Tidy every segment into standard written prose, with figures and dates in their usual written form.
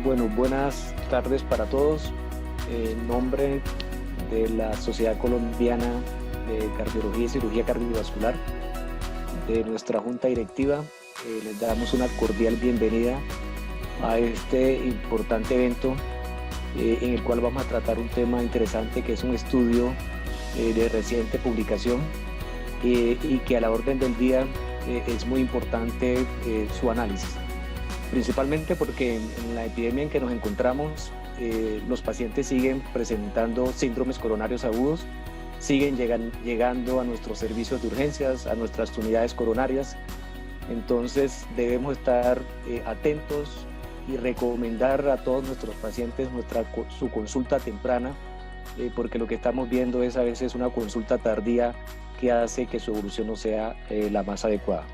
Bueno, buenas tardes para todos. En nombre de la Sociedad Colombiana de Cardiología y Cirugía Cardiovascular, de nuestra Junta Directiva, les damos una cordial bienvenida a este importante evento en el cual vamos a tratar un tema interesante que es un estudio de reciente publicación y que a la orden del día es muy importante su análisis. Principalmente porque en la epidemia en que nos encontramos, los pacientes siguen presentando síndromes coronarios agudos, siguen llegando a nuestros servicios de urgencias, a nuestras unidades coronarias. Entonces debemos estar atentos y recomendar a todos nuestros pacientes su consulta temprana, porque lo que estamos viendo es a veces una consulta tardía que hace que su evolución no sea la más adecuada.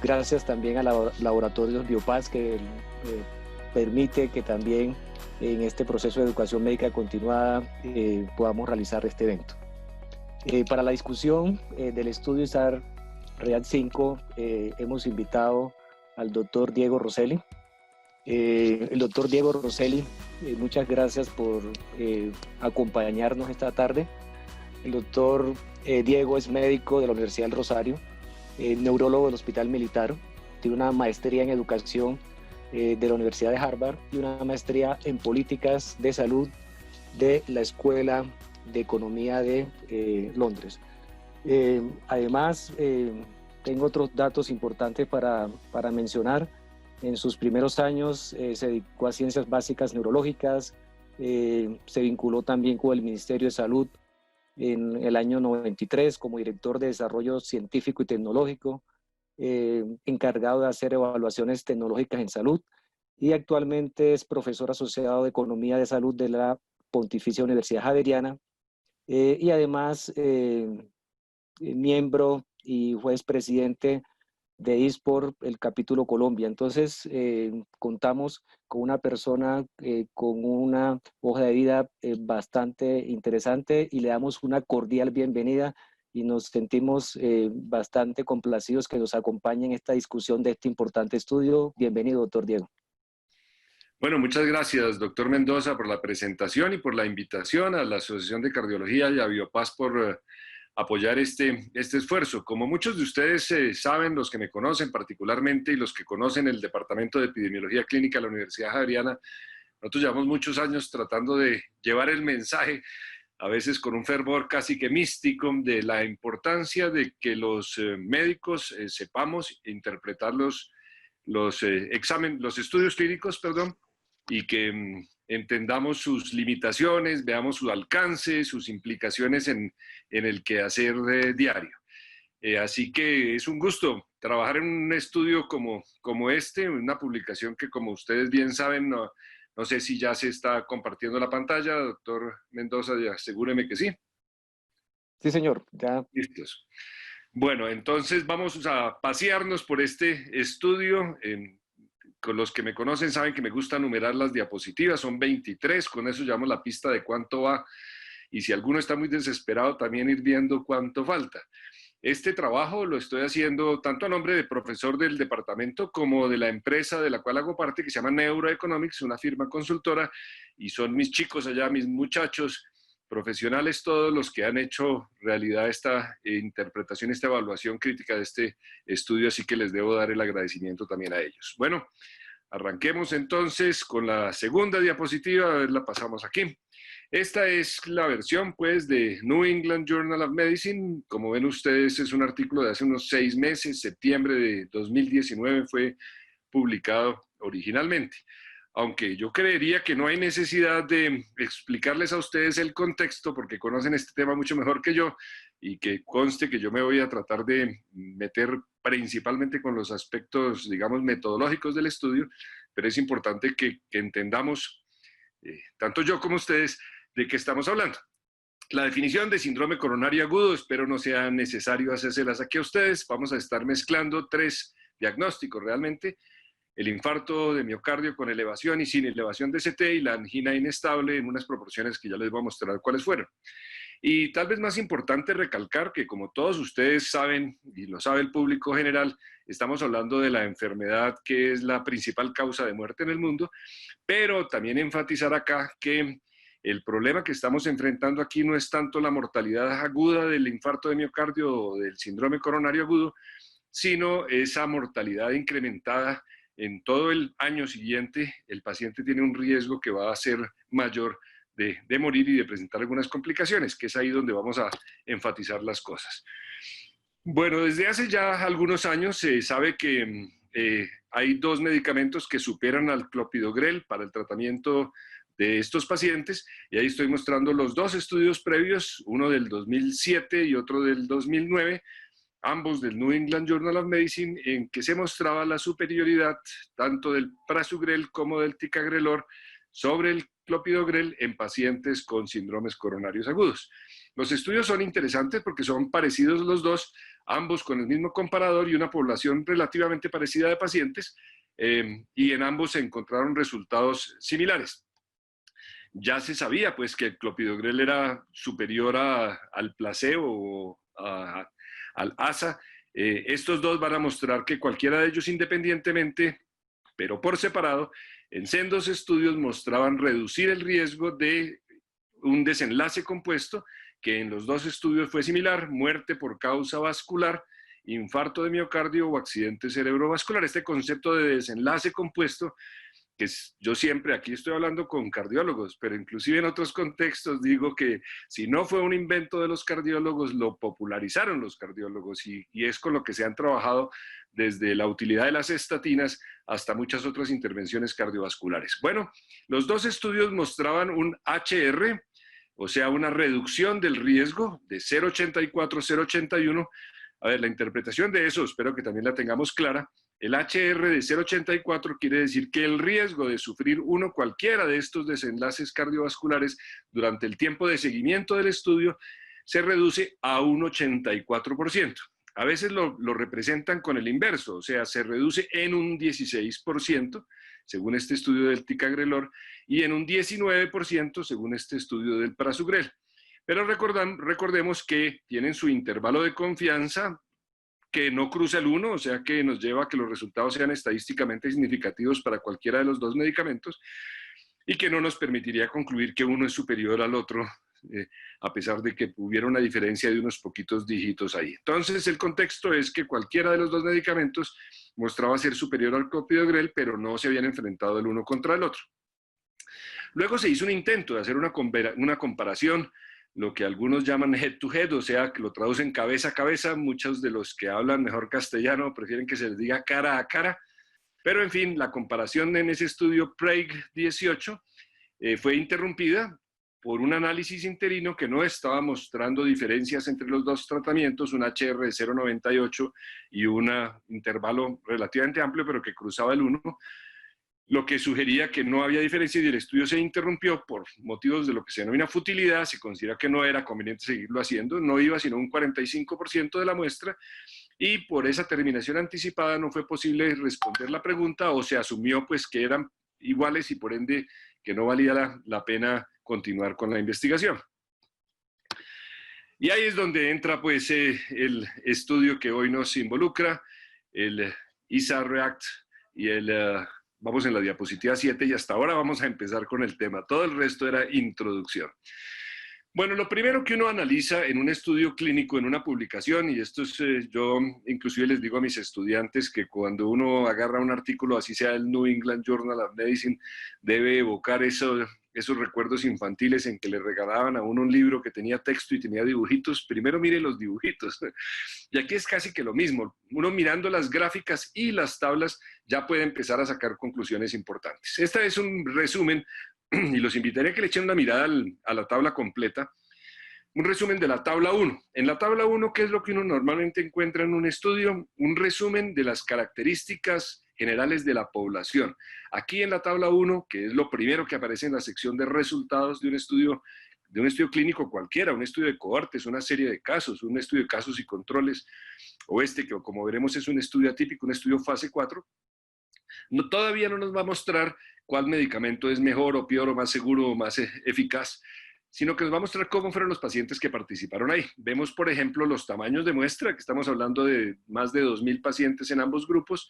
Gracias también a Laboratorios Biopaz, que permite que también en este proceso de educación médica continuada podamos realizar este evento. Para la discusión del estudio ISAR REACT 5 hemos invitado al doctor Diego Rosselli. El doctor Diego Rosselli, muchas gracias por acompañarnos esta tarde. El doctor Diego es médico de la Universidad del Rosario, neurólogo del Hospital Militar, tiene una maestría en educación de la Universidad de Harvard y una maestría en políticas de salud de la Escuela de Economía de Londres. Además, tengo otros datos importantes para mencionar. En sus primeros años se dedicó a ciencias básicas neurológicas, se vinculó también con el Ministerio de Salud en el año 93 como director de desarrollo científico y tecnológico, encargado de hacer evaluaciones tecnológicas en salud, y actualmente es profesor asociado de Economía de Salud de la Pontificia Universidad Javeriana, y además miembro y juez presidente de ISPOR, el capítulo Colombia. Entonces, contamos con una persona con una hoja de vida bastante interesante y le damos una cordial bienvenida y nos sentimos bastante complacidos que nos acompañe en esta discusión de este importante estudio. Bienvenido, doctor Diego. Bueno, muchas gracias, doctor Mendoza, por la presentación y por la invitación a la Asociación de Cardiología y a Biopaz por apoyar este esfuerzo. Como muchos de ustedes saben, los que me conocen particularmente y los que conocen el Departamento de Epidemiología Clínica de la Universidad Javeriana, nosotros llevamos muchos años tratando de llevar el mensaje, a veces con un fervor casi que místico, de la importancia de que los médicos sepamos interpretar los estudios clínicos, perdón, y que entendamos sus limitaciones, veamos su alcance, sus implicaciones en el quehacer diario. Así que es un gusto trabajar en un estudio como este, una publicación que, como ustedes bien saben, no sé si ya se está compartiendo la pantalla. Doctor Mendoza, asegúreme que sí. Sí, señor. Ya. Listos. Bueno, entonces vamos a pasearnos por este estudio. Con los que me conocen saben que me gusta numerar las diapositivas, son 23, con eso llevamos la pista de cuánto va, y si alguno está muy desesperado, también ir viendo cuánto falta. Este trabajo lo estoy haciendo tanto a nombre de profesor del departamento como de la empresa de la cual hago parte, que se llama Neuroeconomics, una firma consultora, y son mis chicos allá, mis muchachos, profesionales todos los que han hecho realidad esta interpretación, esta evaluación crítica de este estudio, así que les debo dar el agradecimiento también a ellos. Bueno, arranquemos entonces con la segunda diapositiva, a ver, la pasamos aquí. Esta es la versión, pues, de New England Journal of Medicine. Como ven ustedes, es un artículo de hace unos 6 meses, septiembre de 2019 fue publicado originalmente. Aunque yo creería que no hay necesidad de explicarles a ustedes el contexto, porque conocen este tema mucho mejor que yo, y que conste que yo me voy a tratar de meter principalmente con los aspectos, digamos, metodológicos del estudio, pero es importante que entendamos, tanto yo como ustedes, de qué estamos hablando. La definición de síndrome coronario agudo, espero no sea necesario hacérselas aquí a ustedes. Vamos a estar mezclando 3 diagnósticos realmente: el infarto de miocardio con elevación y sin elevación de CT, y la angina inestable en unas proporciones que ya les voy a mostrar cuáles fueron. Y tal vez más importante recalcar que, como todos ustedes saben, y lo sabe el público general, estamos hablando de la enfermedad que es la principal causa de muerte en el mundo, pero también enfatizar acá que el problema que estamos enfrentando aquí no es tanto la mortalidad aguda del infarto de miocardio o del síndrome coronario agudo, sino esa mortalidad incrementada en todo el año siguiente. El paciente tiene un riesgo que va a ser mayor de morir y de presentar algunas complicaciones, que es ahí donde vamos a enfatizar las cosas. Bueno, desde hace ya algunos años se sabe que hay dos medicamentos que superan al clopidogrel para el tratamiento de estos pacientes, y ahí estoy mostrando los dos estudios previos, uno del 2007 y otro del 2009, ambos del New England Journal of Medicine, en que se mostraba la superioridad tanto del prasugrel como del ticagrelor sobre el clopidogrel en pacientes con síndromes coronarios agudos. Los estudios son interesantes porque son parecidos los dos, ambos con el mismo comparador y una población relativamente parecida de pacientes, y en ambos se encontraron resultados similares. Ya se sabía pues que el clopidogrel era superior al placebo o al ASA. Estos dos van a mostrar que cualquiera de ellos independientemente, pero por separado, en sendos estudios mostraban reducir el riesgo de un desenlace compuesto, que en los dos estudios fue similar: muerte por causa vascular, infarto de miocardio o accidente cerebrovascular. Este concepto de desenlace compuesto, que yo siempre aquí estoy hablando con cardiólogos, pero inclusive en otros contextos digo que si no fue un invento de los cardiólogos, lo popularizaron los cardiólogos, y es con lo que se han trabajado desde la utilidad de las estatinas hasta muchas otras intervenciones cardiovasculares. Bueno, los dos estudios mostraban un HR, o sea, una reducción del riesgo de 0,84 a 0,81. A ver, la interpretación de eso espero que también la tengamos clara. El HR de 0,84 quiere decir que el riesgo de sufrir cualquiera de estos desenlaces cardiovasculares durante el tiempo de seguimiento del estudio se reduce a un 84%. A veces lo representan con el inverso, o sea, se reduce en un 16%, según este estudio del ticagrelor, y en un 19%, según este estudio del prasugrel. Pero recordemos que tienen su intervalo de confianza, que no cruza el 1, o sea que nos lleva a que los resultados sean estadísticamente significativos para cualquiera de los dos medicamentos, y que no nos permitiría concluir que uno es superior al otro, a pesar de que hubiera una diferencia de unos poquitos dígitos ahí. Entonces, el contexto es que cualquiera de los dos medicamentos mostraba ser superior al clopidogrel, pero no se habían enfrentado el uno contra el otro. Luego se hizo un intento de hacer una comparación, lo que algunos llaman head to head, o sea, que lo traducen cabeza a cabeza. Muchos de los que hablan mejor castellano prefieren que se les diga cara a cara, pero en fin, la comparación en ese estudio Prague 18 fue interrumpida por un análisis interino que no estaba mostrando diferencias entre los dos tratamientos, un HR de 0,98 y un intervalo relativamente amplio, pero que cruzaba el 1, lo que sugería que no había diferencia, y el estudio se interrumpió por motivos de lo que se denomina futilidad. Se considera que no era conveniente seguirlo haciendo, no iba sino un 45% de la muestra, y por esa terminación anticipada no fue posible responder la pregunta, o se asumió pues que eran iguales y por ende que no valía la pena continuar con la investigación. Y ahí es donde entra pues el estudio que hoy nos involucra, el ISA-REACT, y vamos en la diapositiva 7, y hasta ahora vamos a empezar con el tema. Todo el resto era introducción. Bueno, lo primero que uno analiza en un estudio clínico, en una publicación, y esto es, yo inclusive les digo a mis estudiantes que cuando uno agarra un artículo, así sea el New England Journal of Medicine, debe evocar esos recuerdos infantiles en que le regalaban a uno un libro que tenía texto y tenía dibujitos. Primero mire los dibujitos. Y aquí es casi que lo mismo. Uno mirando las gráficas y las tablas ya puede empezar a sacar conclusiones importantes. Este es un resumen, y los invitaría a que le echen una mirada a la tabla completa. Un resumen de la tabla 1. En la tabla 1, ¿qué es lo que uno normalmente encuentra en un estudio? Un resumen de las características generales de la población. Aquí en la tabla 1, que es lo primero que aparece en la sección de resultados de un estudio clínico cualquiera, un estudio de cohortes, una serie de casos, un estudio de casos y controles, o que como veremos es un estudio atípico, un estudio fase 4, todavía no nos va a mostrar cuál medicamento es mejor o peor, o más seguro o más eficaz. sino que nos va a mostrar cómo fueron los pacientes que participaron ahí. Vemos, por ejemplo, los tamaños de muestra, que estamos hablando de más de 2.000 pacientes en ambos grupos.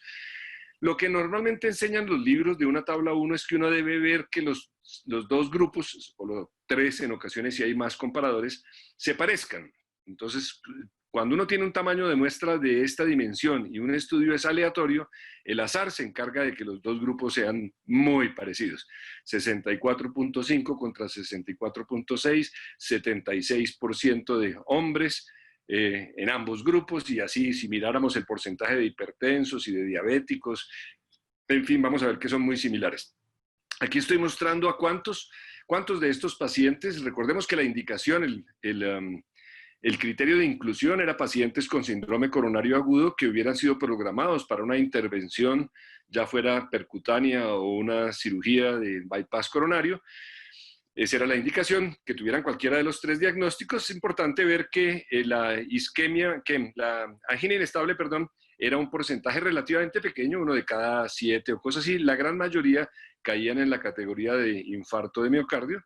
Lo que normalmente enseñan los libros de una tabla 1 es que uno debe ver que los dos grupos, o los tres en ocasiones si hay más comparadores, se parezcan. Entonces, cuando uno tiene un tamaño de muestra de esta dimensión y un estudio es aleatorio, el azar se encarga de que los dos grupos sean muy parecidos. 64.5 contra 64.6, 76% de hombres en ambos grupos, y así si miráramos el porcentaje de hipertensos y de diabéticos, en fin, vamos a ver que son muy similares. Aquí estoy mostrando a cuántos de estos pacientes, recordemos que la indicación, el criterio de inclusión era pacientes con síndrome coronario agudo que hubieran sido programados para una intervención, ya fuera percutánea o una cirugía de bypass coronario. Esa era la indicación, que tuvieran cualquiera de los tres diagnósticos. Es importante ver que la angina inestable, era un porcentaje relativamente pequeño, uno de cada 7 o cosas así. La gran mayoría caían en la categoría de infarto de miocardio.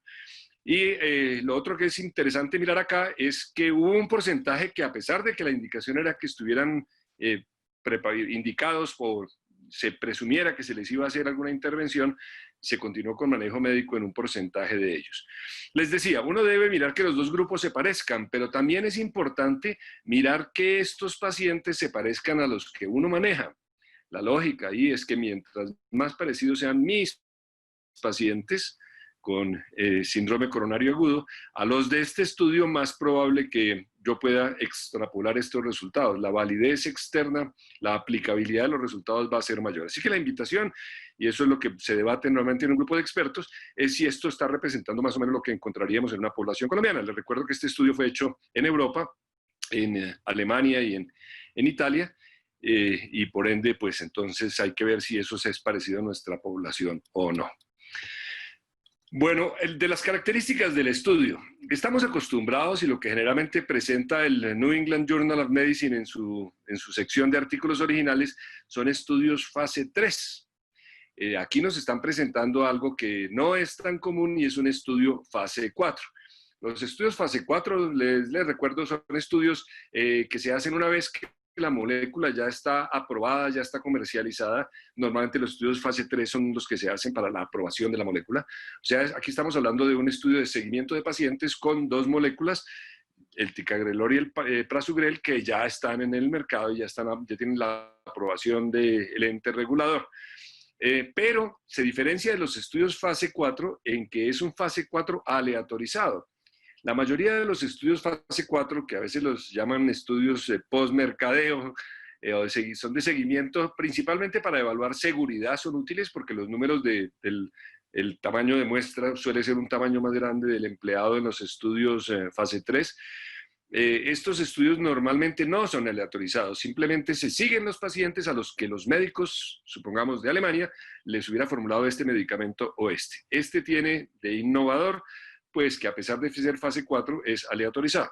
Y lo otro que es interesante mirar acá es que hubo un porcentaje que, a pesar de que la indicación era que estuvieran indicados o se presumiera que se les iba a hacer alguna intervención, se continuó con manejo médico en un porcentaje de ellos. Les decía, uno debe mirar que los dos grupos se parezcan, pero también es importante mirar que estos pacientes se parezcan a los que uno maneja. La lógica ahí es que mientras más parecidos sean mis pacientes con síndrome coronario agudo, a los de este estudio, más probable que yo pueda extrapolar estos resultados. La validez externa, la aplicabilidad de los resultados va a ser mayor. Así que la invitación, y eso es lo que se debate normalmente en un grupo de expertos, es si esto está representando más o menos lo que encontraríamos en una población colombiana. Les recuerdo que este estudio fue hecho en Europa, en Alemania y en Italia, y por ende, pues entonces hay que ver si eso es parecido a nuestra población o no. Bueno, de las características del estudio, estamos acostumbrados, y lo que generalmente presenta el New England Journal of Medicine en su sección de artículos originales, son estudios fase 3. Aquí nos están presentando algo que no es tan común y es un estudio fase 4. Los estudios fase 4, les recuerdo, son estudios que se hacen una vez que la molécula ya está aprobada, ya está comercializada. Normalmente los estudios fase 3 son los que se hacen para la aprobación de la molécula. O sea, aquí estamos hablando de un estudio de seguimiento de pacientes con dos moléculas, el ticagrelor y el prasugrel, que ya están en el mercado y ya tienen la aprobación del ente regulador. Pero se diferencia de los estudios fase 4 en que es un fase 4 aleatorizado. La mayoría de los estudios fase 4, que a veces los llaman estudios post-mercadeo, son de seguimiento principalmente para evaluar seguridad, son útiles porque los números el tamaño de muestra suele ser un tamaño más grande del empleado en los estudios fase 3. Estos estudios normalmente no son aleatorizados, simplemente se siguen los pacientes a los que los médicos, supongamos de Alemania, les hubiera formulado este medicamento o este. Este tiene de innovador, pues que a pesar de ser fase 4 es aleatorizado.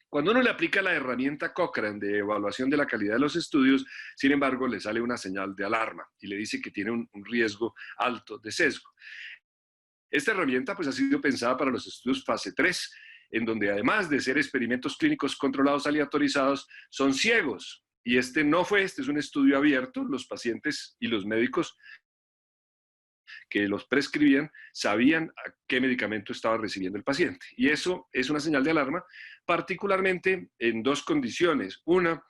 Cuando uno le aplica la herramienta Cochrane de evaluación de la calidad de los estudios, sin embargo, le sale una señal de alarma y le dice que tiene un riesgo alto de sesgo. Esta herramienta pues, ha sido pensada para los estudios fase 3, en donde además de ser experimentos clínicos controlados aleatorizados, son ciegos. Y este es un estudio abierto, los pacientes y los médicos que los prescribían sabían a qué medicamento estaba recibiendo el paciente. Y eso es una señal de alarma, particularmente en dos condiciones. Una,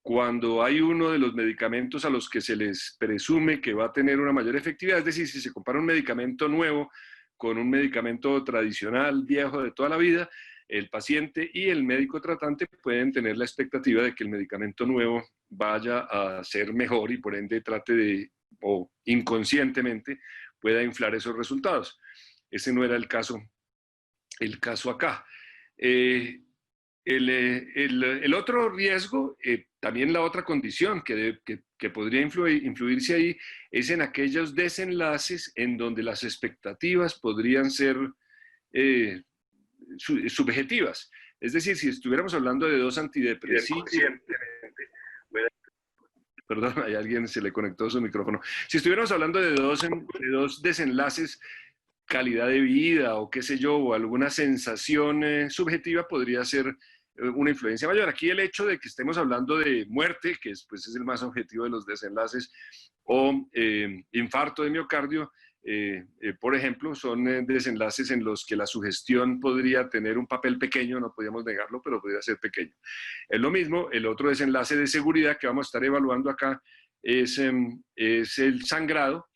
cuando hay uno de los medicamentos a los que se les presume que va a tener una mayor efectividad, es decir, si se compara un medicamento nuevo con un medicamento tradicional, viejo de toda la vida, el paciente y el médico tratante pueden tener la expectativa de que el medicamento nuevo vaya a ser mejor y por ende o inconscientemente pueda inflar esos resultados. Ese no era el caso acá. El otro riesgo, también la otra condición que podría influirse ahí, es en aquellos desenlaces en donde las expectativas podrían ser subjetivas. Es decir, si estuviéramos hablando de dos antidepresivos, perdón, a alguien se le conectó su micrófono. Si estuviéramos hablando de dos desenlaces calidad de vida o qué sé yo, o alguna sensación subjetiva podría ser una influencia mayor. Aquí el hecho de que estemos hablando de muerte, que pues, es el más objetivo de los desenlaces, o infarto de miocardio, por ejemplo, son desenlaces en los que la sugestión podría tener un papel pequeño, no podríamos negarlo, pero podría ser pequeño. Es lo mismo, el otro desenlace de seguridad que vamos a estar evaluando acá es el sangrado,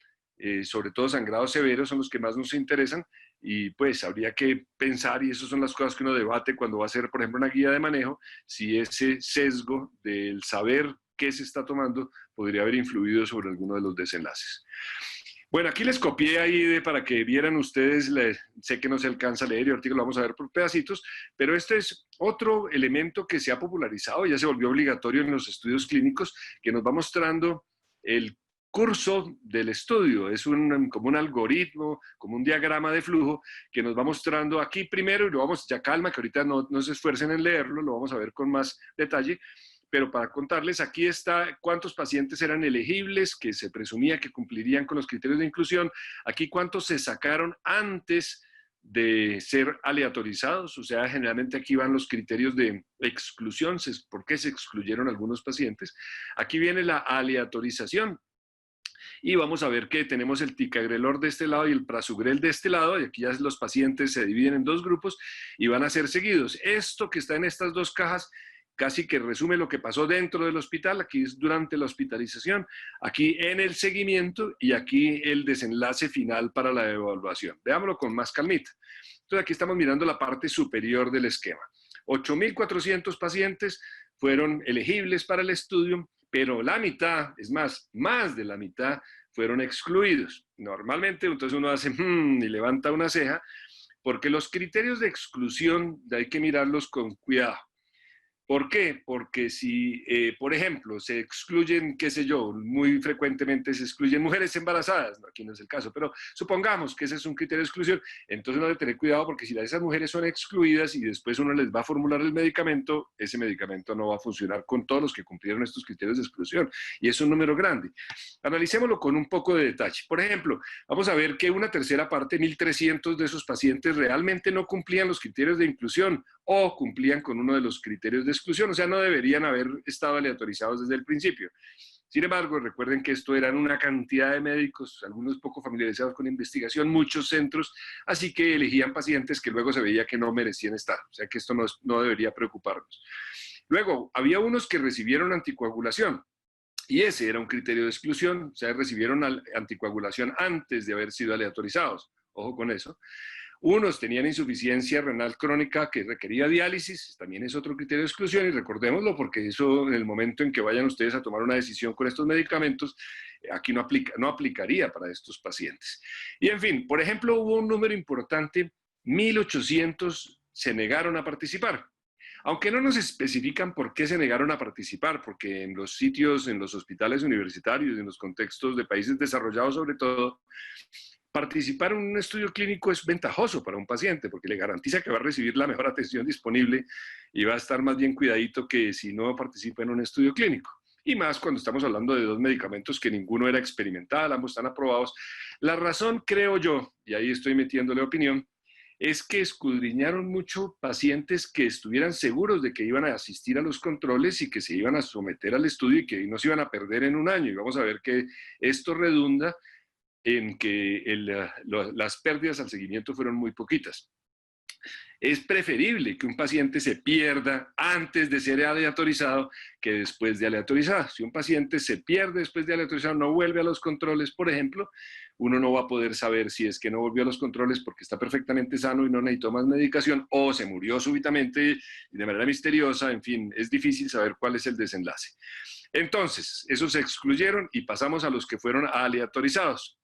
sobre todo sangrados severos son los que más nos interesan, y pues habría que pensar, y esas son las cosas que uno debate cuando va a hacer, por ejemplo, una guía de manejo, si ese sesgo del saber qué se está tomando podría haber influido sobre alguno de los desenlaces. Bueno, aquí les copié ahí para que vieran ustedes, sé que no se alcanza a leer y ahorita lo vamos a ver por pedacitos, pero este es otro elemento que se ha popularizado, ya se volvió obligatorio en los estudios clínicos, que nos va mostrando el curso del estudio. Es como un algoritmo, como un diagrama de flujo que nos va mostrando aquí primero, y lo vamos, ya calma, que ahorita no se esfuercen en leerlo, lo vamos a ver con más detalle, pero para contarles, aquí está cuántos pacientes eran elegibles, que se presumía que cumplirían con los criterios de inclusión, aquí cuántos se sacaron antes de ser aleatorizados, o sea, generalmente aquí van los criterios de exclusión, por qué se excluyeron algunos pacientes. Aquí viene la aleatorización, y vamos a ver que tenemos el ticagrelor de este lado y el prasugrel de este lado, y aquí ya los pacientes se dividen en dos grupos y van a ser seguidos. Esto que está en estas dos cajas casi que resume lo que pasó dentro del hospital, aquí es durante la hospitalización, aquí en el seguimiento y aquí el desenlace final para la evaluación. Veámoslo con más calmita. Entonces aquí estamos mirando la parte superior del esquema. 8.400 pacientes fueron elegibles para el estudio, pero la mitad, es más de la mitad, fueron excluidos. Normalmente, entonces uno hace y levanta una ceja, porque los criterios de exclusión hay que mirarlos con cuidado. ¿Por qué? Porque si, por ejemplo, se excluyen, qué sé yo, muy frecuentemente se excluyen mujeres embarazadas, no, aquí no es el caso, pero supongamos que ese es un criterio de exclusión, entonces uno debe tener cuidado porque si esas mujeres son excluidas y después uno les va a formular el medicamento, ese medicamento no va a funcionar con todos los que cumplieron estos criterios de exclusión, y es un número grande. Analicémoslo con un poco de detalle. Por ejemplo, vamos a ver que una tercera parte, 1.300 de esos pacientes realmente no cumplían los criterios de inclusión o cumplían con uno de los criterios de exclusión, o sea, no deberían haber estado aleatorizados desde el principio. Sin embargo, recuerden que esto eran una cantidad de médicos, algunos poco familiarizados con investigación, muchos centros, así que elegían pacientes que luego se veía que no merecían estar, o sea que esto no debería preocuparnos. Luego, había unos que recibieron anticoagulación, y ese era un criterio de exclusión, o sea, recibieron anticoagulación antes de haber sido aleatorizados, ojo con eso. Unos tenían insuficiencia renal crónica que requería diálisis, también es otro criterio de exclusión, y recordémoslo porque eso en el momento en que vayan ustedes a tomar una decisión con estos medicamentos, aquí no aplicaría para estos pacientes. Y en fin, por ejemplo, hubo un número importante, 1.800 se negaron a participar. Aunque no nos especifican por qué se negaron a participar, porque en los sitios, en los hospitales universitarios, en los contextos de países desarrollados sobre todo, participar en un estudio clínico es ventajoso para un paciente porque le garantiza que va a recibir la mejor atención disponible y va a estar más bien cuidadito que si no participa en un estudio clínico. Y más cuando estamos hablando de dos medicamentos que ninguno era experimental, ambos están aprobados. La razón, creo yo, y ahí estoy metiéndole opinión, es que escudriñaron mucho pacientes que estuvieran seguros de que iban a asistir a los controles y que se iban a someter al estudio y que no se iban a perder en un año. Y vamos a ver que esto redunda en que las pérdidas al seguimiento fueron muy poquitas. Es preferible que un paciente se pierda antes de ser aleatorizado que después de aleatorizado. Si un paciente se pierde después de aleatorizado, no vuelve a los controles, por ejemplo, uno no va a poder saber si es que no volvió a los controles porque está perfectamente sano y no necesitó más medicación, o se murió súbitamente y de manera misteriosa. En fin, es difícil saber cuál es el desenlace. Entonces, esos se excluyeron y pasamos a los que fueron aleatorizados.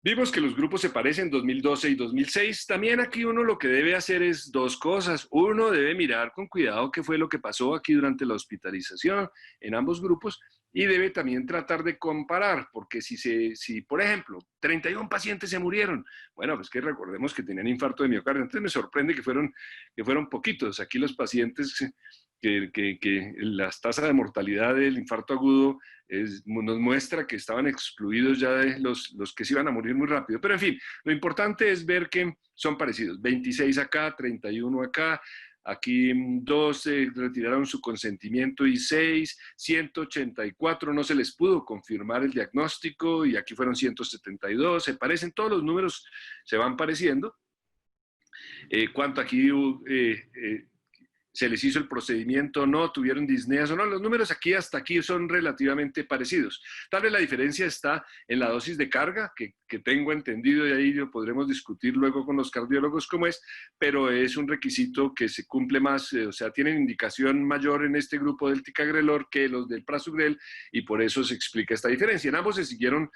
Vimos que los grupos se parecen 2012 y 2006. También aquí uno lo que debe hacer es dos cosas. Uno debe mirar con cuidado qué fue lo que pasó aquí durante la hospitalización en ambos grupos y debe también tratar de comparar, porque si por ejemplo, 31 pacientes se murieron, bueno, pues que recordemos que tenían infarto de miocardio, entonces me sorprende que fueron poquitos. Aquí los pacientes que las tasas de mortalidad del infarto agudo nos muestra que estaban excluidos ya de los que se iban a morir muy rápido. Pero en fin, lo importante es ver que son parecidos. 26 acá, 31 acá. Aquí 2 retiraron su consentimiento y 6, 184 no se les pudo confirmar el diagnóstico y aquí fueron 172. Se parecen, todos los números se van pareciendo. Cuánto aquí se les hizo el procedimiento, no tuvieron disneas o no, los números aquí hasta aquí son relativamente parecidos. Tal vez la diferencia está en la dosis de carga, que tengo entendido, y ahí lo podremos discutir luego con los cardiólogos cómo es, pero es un requisito que se cumple más, o sea, tienen indicación mayor en este grupo del ticagrelor que los del prasugrel, y por eso se explica esta diferencia. En ambos se siguieron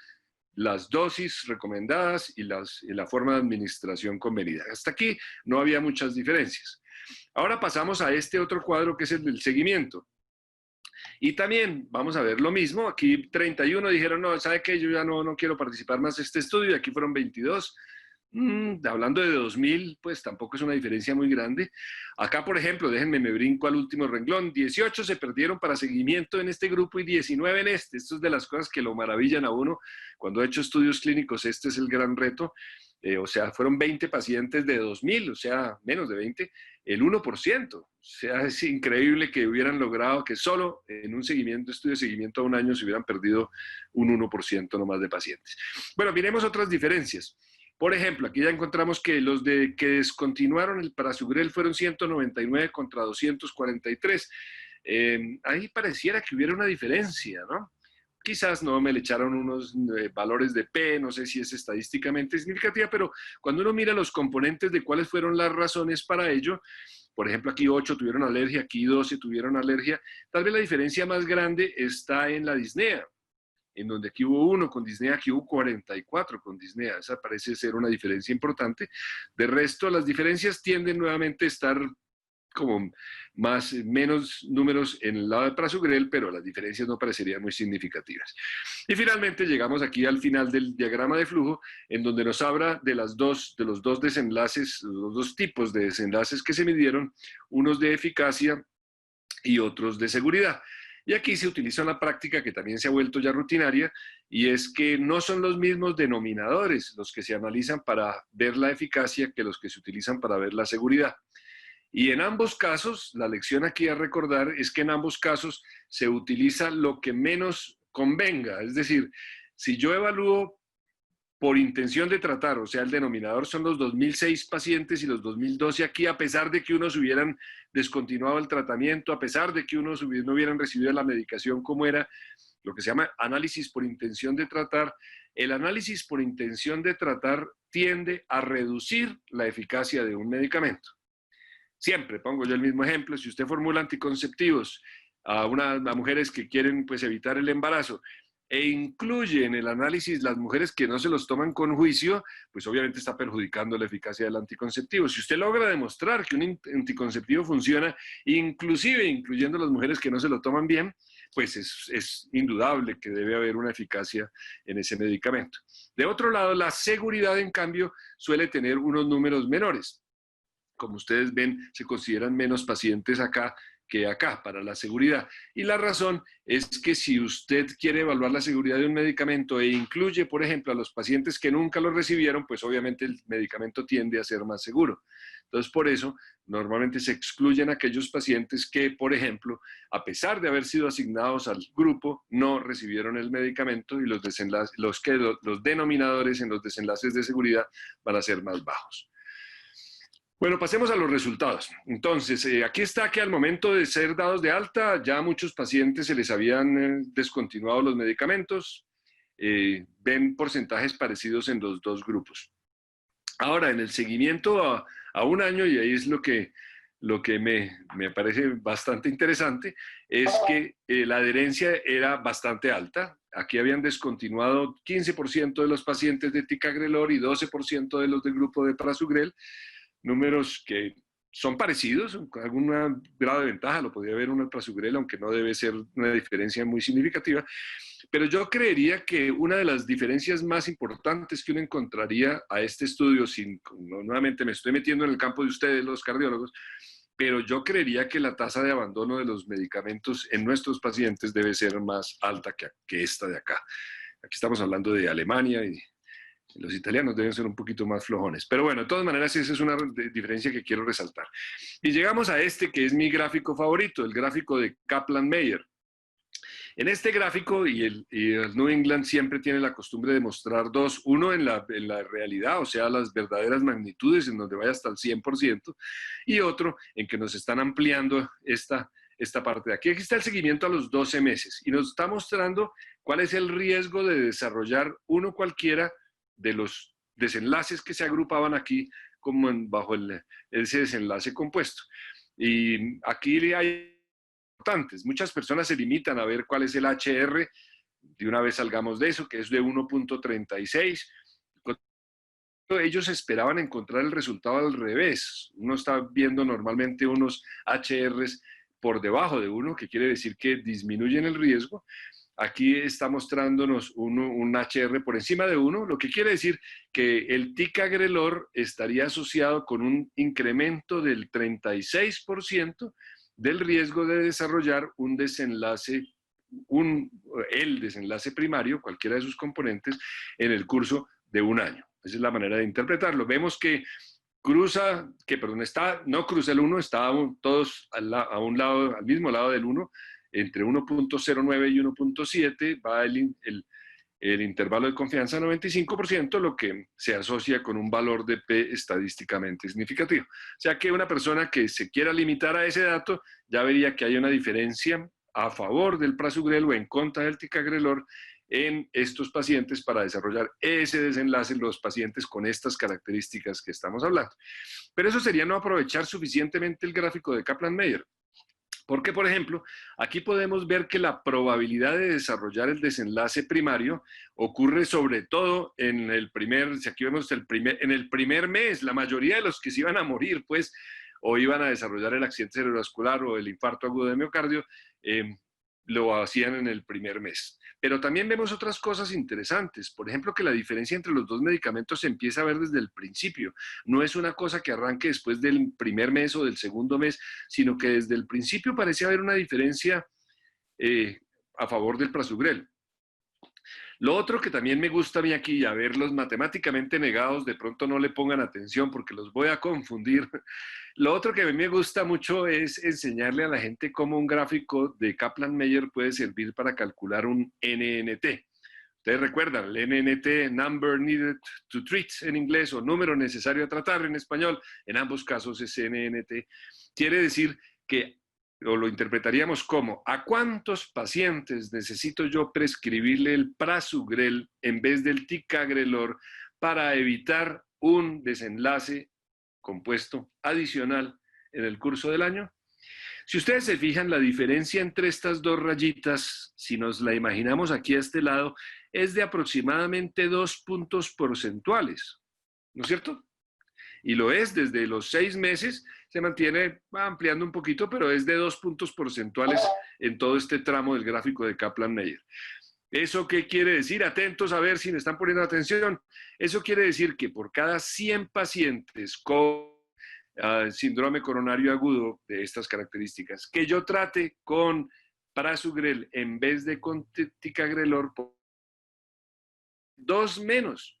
las dosis recomendadas y la forma de administración convenida. Hasta aquí no había muchas diferencias. Ahora pasamos a este otro cuadro que es el del seguimiento. Y también vamos a ver lo mismo. Aquí 31 dijeron, no, ¿sabe qué? Yo ya no quiero participar más en este estudio. Y aquí fueron 22. Hablando de 2000, pues tampoco es una diferencia muy grande. Acá, por ejemplo, déjenme, me brinco al último renglón. 18 se perdieron para seguimiento en este grupo y 19 en este. Esto es de las cosas que lo maravillan a uno. Cuando ha hecho estudios clínicos, este es el gran reto. O sea, fueron 20 pacientes de 2000, o sea, menos de 20, el 1%. O sea, es increíble que hubieran logrado que solo en un estudio de seguimiento a un año se hubieran perdido un 1% nomás de pacientes. Bueno, miremos otras diferencias. Por ejemplo, aquí ya encontramos que los que descontinuaron el prasugrel fueron 199 contra 243. Ahí pareciera que hubiera una diferencia, ¿no? Quizás no me le echaron unos valores de P, no sé si es estadísticamente significativa, pero cuando uno mira los componentes de cuáles fueron las razones para ello, por ejemplo, aquí 8 tuvieron alergia, aquí 12 tuvieron alergia, tal vez la diferencia más grande está en la disnea, en donde aquí hubo 1 con disnea, aquí hubo 44 con disnea. Esa parece ser una diferencia importante. De resto, las diferencias tienden nuevamente a estar como menos números en el lado de prasugrel, pero las diferencias no parecerían muy significativas. Y finalmente llegamos aquí al final del diagrama de flujo, en donde nos habla de los dos desenlaces, los dos tipos de desenlaces que se midieron, unos de eficacia y otros de seguridad. Y aquí se utiliza una práctica que también se ha vuelto ya rutinaria, y es que no son los mismos denominadores los que se analizan para ver la eficacia que los que se utilizan para ver la seguridad. Y en ambos casos, la lección aquí a recordar es que en ambos casos se utiliza lo que menos convenga. Es decir, si yo evalúo por intención de tratar, o sea, el denominador son los 2006 pacientes y los 2012 aquí, a pesar de que unos hubieran descontinuado el tratamiento, a pesar de que unos no hubieran recibido la medicación como era, lo que se llama análisis por intención de tratar, el análisis por intención de tratar tiende a reducir la eficacia de un medicamento. Siempre pongo yo el mismo ejemplo: si usted formula anticonceptivos a mujeres que quieren pues evitar el embarazo e incluye en el análisis las mujeres que no se los toman con juicio, pues obviamente está perjudicando la eficacia del anticonceptivo. Si usted logra demostrar que un anticonceptivo funciona, inclusive incluyendo las mujeres que no se lo toman bien, pues es indudable que debe haber una eficacia en ese medicamento. De otro lado, la seguridad, en cambio, suele tener unos números menores. Como ustedes ven, se consideran menos pacientes acá que acá para la seguridad. Y la razón es que si usted quiere evaluar la seguridad de un medicamento e incluye, por ejemplo, a los pacientes que nunca lo recibieron, pues obviamente el medicamento tiende a ser más seguro. Entonces, por eso, normalmente se excluyen aquellos pacientes que, por ejemplo, a pesar de haber sido asignados al grupo, no recibieron el medicamento, y los denominadores en los desenlaces de seguridad van a ser más bajos. Bueno, pasemos a los resultados. Entonces, aquí está que al momento de ser dados de alta, ya a muchos pacientes se les habían descontinuado los medicamentos. Ven porcentajes parecidos en los dos grupos. Ahora, en el seguimiento a un año, y ahí es lo que me parece bastante interesante, es que la adherencia era bastante alta. Aquí habían descontinuado 15% de los pacientes de ticagrelor y 12% de los del grupo de prasugrel. Números que son parecidos, con algún grado de ventaja, lo podría haber uno el prasugrel, aunque no debe ser una diferencia muy significativa, pero yo creería que una de las diferencias más importantes que uno encontraría a este estudio, nuevamente me estoy metiendo en el campo de ustedes, los cardiólogos, pero yo creería que la tasa de abandono de los medicamentos en nuestros pacientes debe ser más alta que esta de acá. Aquí estamos hablando de Alemania y los italianos deben ser un poquito más flojones. Pero bueno, de todas maneras, esa es una diferencia que quiero resaltar. Y llegamos a este que es mi gráfico favorito, el gráfico de Kaplan-Meier. En este gráfico, y el New England siempre tiene la costumbre de mostrar dos, uno en la realidad, o sea, las verdaderas magnitudes, en donde vaya hasta el 100%, y otro en que nos están ampliando esta parte de aquí. Aquí está el seguimiento a los 12 meses, y nos está mostrando cuál es el riesgo de desarrollar uno cualquiera de los desenlaces que se agrupaban aquí como bajo ese desenlace compuesto. Y aquí hay importantes. Muchas personas se limitan a ver cuál es el HR. De una vez salgamos de eso, que es de 1.36. Ellos esperaban encontrar el resultado al revés. Uno está viendo normalmente unos HRs por debajo de 1, que quiere decir que disminuyen el riesgo. Aquí está mostrándonos un HR por encima de 1, lo que quiere decir que el ticagrelor estaría asociado con un incremento del 36% del riesgo de desarrollar un desenlace, el desenlace primario, cualquiera de sus componentes, en el curso de un año. Esa es la manera de interpretarlo. Vemos que no cruza el 1, está todos al mismo lado del 1, entre 1.09 y 1.7 va el intervalo de confianza 95%, lo que se asocia con un valor de P estadísticamente significativo. O sea que una persona que se quiera limitar a ese dato ya vería que hay una diferencia a favor del prasugrel o en contra del ticagrelor en estos pacientes para desarrollar ese desenlace en los pacientes con estas características que estamos hablando. Pero eso sería no aprovechar suficientemente el gráfico de Kaplan-Meier. Porque, por ejemplo, aquí podemos ver que la probabilidad de desarrollar el desenlace primario ocurre sobre todo en el aquí vemos en el primer mes. La mayoría de los que se iban a morir, pues, o iban a desarrollar el accidente cerebrovascular o el infarto agudo de miocardio, lo hacían en el primer mes. Pero también vemos otras cosas interesantes. Por ejemplo, que la diferencia entre los dos medicamentos se empieza a ver desde el principio. No es una cosa que arranque después del primer mes o del segundo mes, sino que desde el principio parece haber una diferencia a favor del prasugrel. Lo otro que también me gusta a mí aquí, a verlos matemáticamente negados, de pronto no le pongan atención porque los voy a confundir. Lo otro que a mí me gusta mucho es enseñarle a la gente cómo un gráfico de Kaplan-Meier puede servir para calcular un NNT. Ustedes recuerdan, el NNT, Number Needed to Treat en inglés, o número necesario a tratar en español, en ambos casos es NNT. Quiere decir que, o lo interpretaríamos como, ¿a cuántos pacientes necesito yo prescribirle el prasugrel en vez del ticagrelor para evitar un desenlace compuesto adicional en el curso del año? Si ustedes se fijan, la diferencia entre estas dos rayitas, si nos la imaginamos aquí a este lado, es de aproximadamente 2 puntos porcentuales, ¿no es cierto? Y lo es desde los 6 meses, se mantiene ampliando un poquito, pero es de 2 puntos porcentuales en todo este tramo del gráfico de Kaplan-Meier. ¿Eso qué quiere decir? Atentos a ver si me están poniendo atención. Eso quiere decir que por cada 100 pacientes con síndrome coronario agudo de estas características, que yo trate con prasugrel en vez de con ticagrelor, 2 menos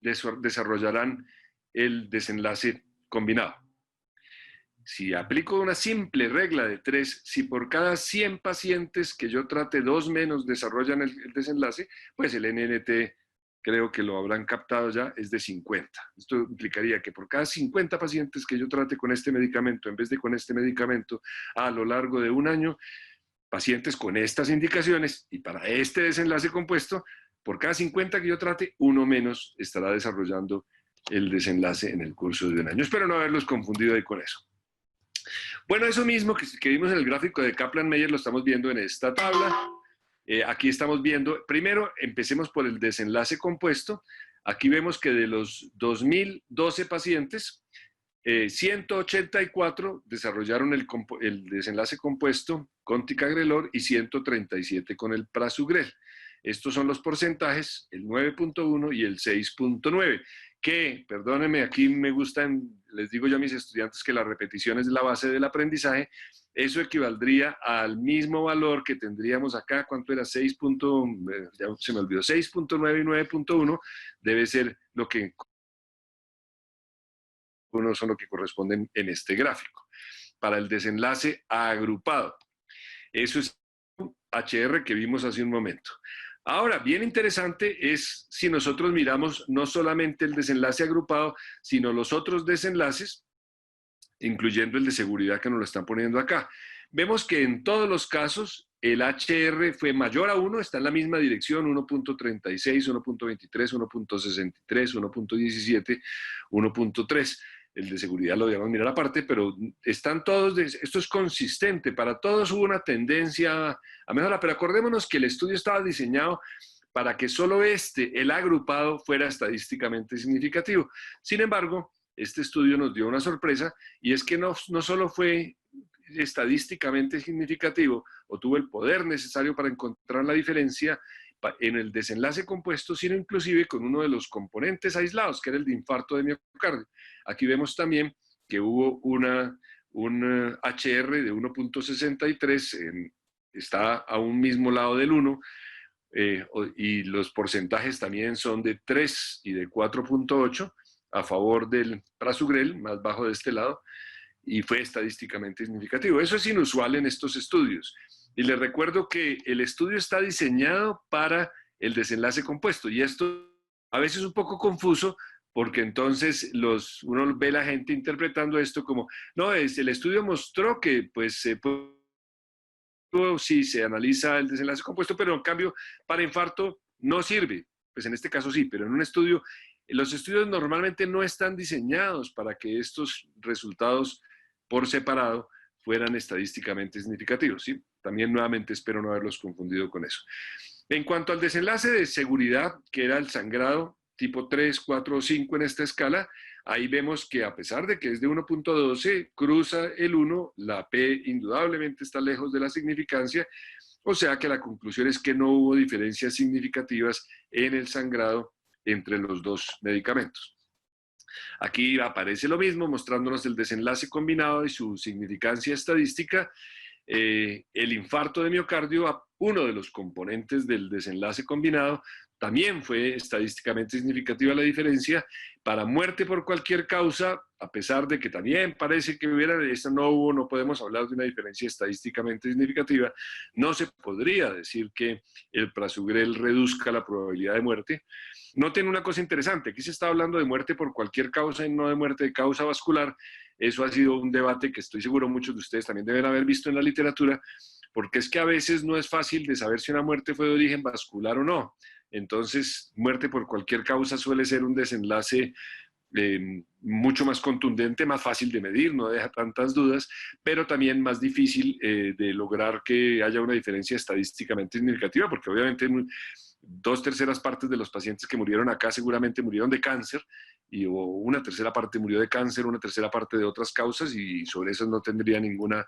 desarrollarán el desenlace combinado. Si aplico una simple regla de 3, si por cada 100 pacientes que yo trate 2 menos desarrollan el desenlace, pues el NNT, creo que lo habrán captado ya, es de 50. Esto implicaría que por cada 50 pacientes que yo trate con este medicamento, en vez de con este medicamento, a lo largo de un año, pacientes con estas indicaciones y para este desenlace compuesto, por cada 50 que yo trate, uno menos estará desarrollando el desenlace en el curso de un año. Espero no haberlos confundido ahí con eso. Bueno, eso mismo que vimos en el gráfico de Kaplan-Meier lo estamos viendo en esta tabla. Aquí estamos viendo, primero empecemos por el desenlace compuesto. Aquí vemos que de los 2012 pacientes, 184 desarrollaron el desenlace compuesto con ticagrelor y 137 con el prasugrel. Estos son los porcentajes, el 9.1 y el 6.9, que, perdónenme, aquí me gustan, les digo yo a mis estudiantes que la repetición es la base del aprendizaje, eso equivaldría al mismo valor que tendríamos acá, ¿cuánto era? 6. Ya se me olvidó, 6.9 y 9.1 debe ser lo que uno son lo que corresponden en este gráfico. Para el desenlace agrupado. Eso es HR que vimos hace un momento. Ahora, bien interesante es si nosotros miramos no solamente el desenlace agrupado, sino los otros desenlaces, incluyendo el de seguridad que nos lo están poniendo acá. Vemos que en todos los casos el HR fue mayor a 1, está en la misma dirección, 1.36, 1.23, 1.63, 1.17, 1.3. El de seguridad lo debemos mirar aparte, pero están todos, esto es consistente, para todos hubo una tendencia a mejorar, pero acordémonos que el estudio estaba diseñado para que solo el agrupado, fuera estadísticamente significativo. Sin embargo, este estudio nos dio una sorpresa, y es que no solo fue estadísticamente significativo o tuvo el poder necesario para encontrar la diferencia en el desenlace compuesto, sino inclusive con uno de los componentes aislados, que era el de infarto de miocardio. Aquí vemos también que hubo un HR de 1.63, está a un mismo lado del 1, y los porcentajes también son de 3 y de 4.8 a favor del prasugrel, más bajo de este lado, y fue estadísticamente significativo. Eso es inusual en estos estudios. Y les recuerdo que el estudio está diseñado para el desenlace compuesto, y esto a veces es un poco confuso, porque entonces uno ve a la gente interpretando esto como, no, el estudio mostró que pues sí se analiza el desenlace compuesto, pero en cambio para infarto no sirve. Pues en este caso sí, pero en un estudio, los estudios normalmente no están diseñados para que estos resultados por separado fueran estadísticamente significativos, ¿sí? También nuevamente espero no haberlos confundido con eso. En cuanto al desenlace de seguridad, que era el sangrado tipo 3, 4 o 5 en esta escala, ahí vemos que a pesar de que es de 1.12, cruza el 1, la P indudablemente está lejos de la significancia, o sea que la conclusión es que no hubo diferencias significativas en el sangrado entre los dos medicamentos. Aquí aparece lo mismo, mostrándonos el desenlace combinado y su significancia estadística. El infarto de miocardio, uno de los componentes del desenlace combinado, también fue estadísticamente significativa la diferencia. Para muerte por cualquier causa, a pesar de que también parece que no podemos hablar de una diferencia estadísticamente significativa, no se podría decir que el prasugrel reduzca la probabilidad de muerte. Noten una cosa interesante, aquí se está hablando de muerte por cualquier causa y no de muerte de causa vascular. Eso ha sido un debate que estoy seguro muchos de ustedes también deben haber visto en la literatura, porque es que a veces no es fácil de saber si una muerte fue de origen vascular o no. Entonces, muerte por cualquier causa suele ser un desenlace mucho más contundente, más fácil de medir, no deja tantas dudas, pero también más difícil de lograr que haya una diferencia estadísticamente significativa, porque obviamente 2/3 partes de los pacientes que murieron acá seguramente murieron de cáncer, y una tercera parte murió de cáncer, una tercera parte de otras causas, y sobre eso no tendría ninguna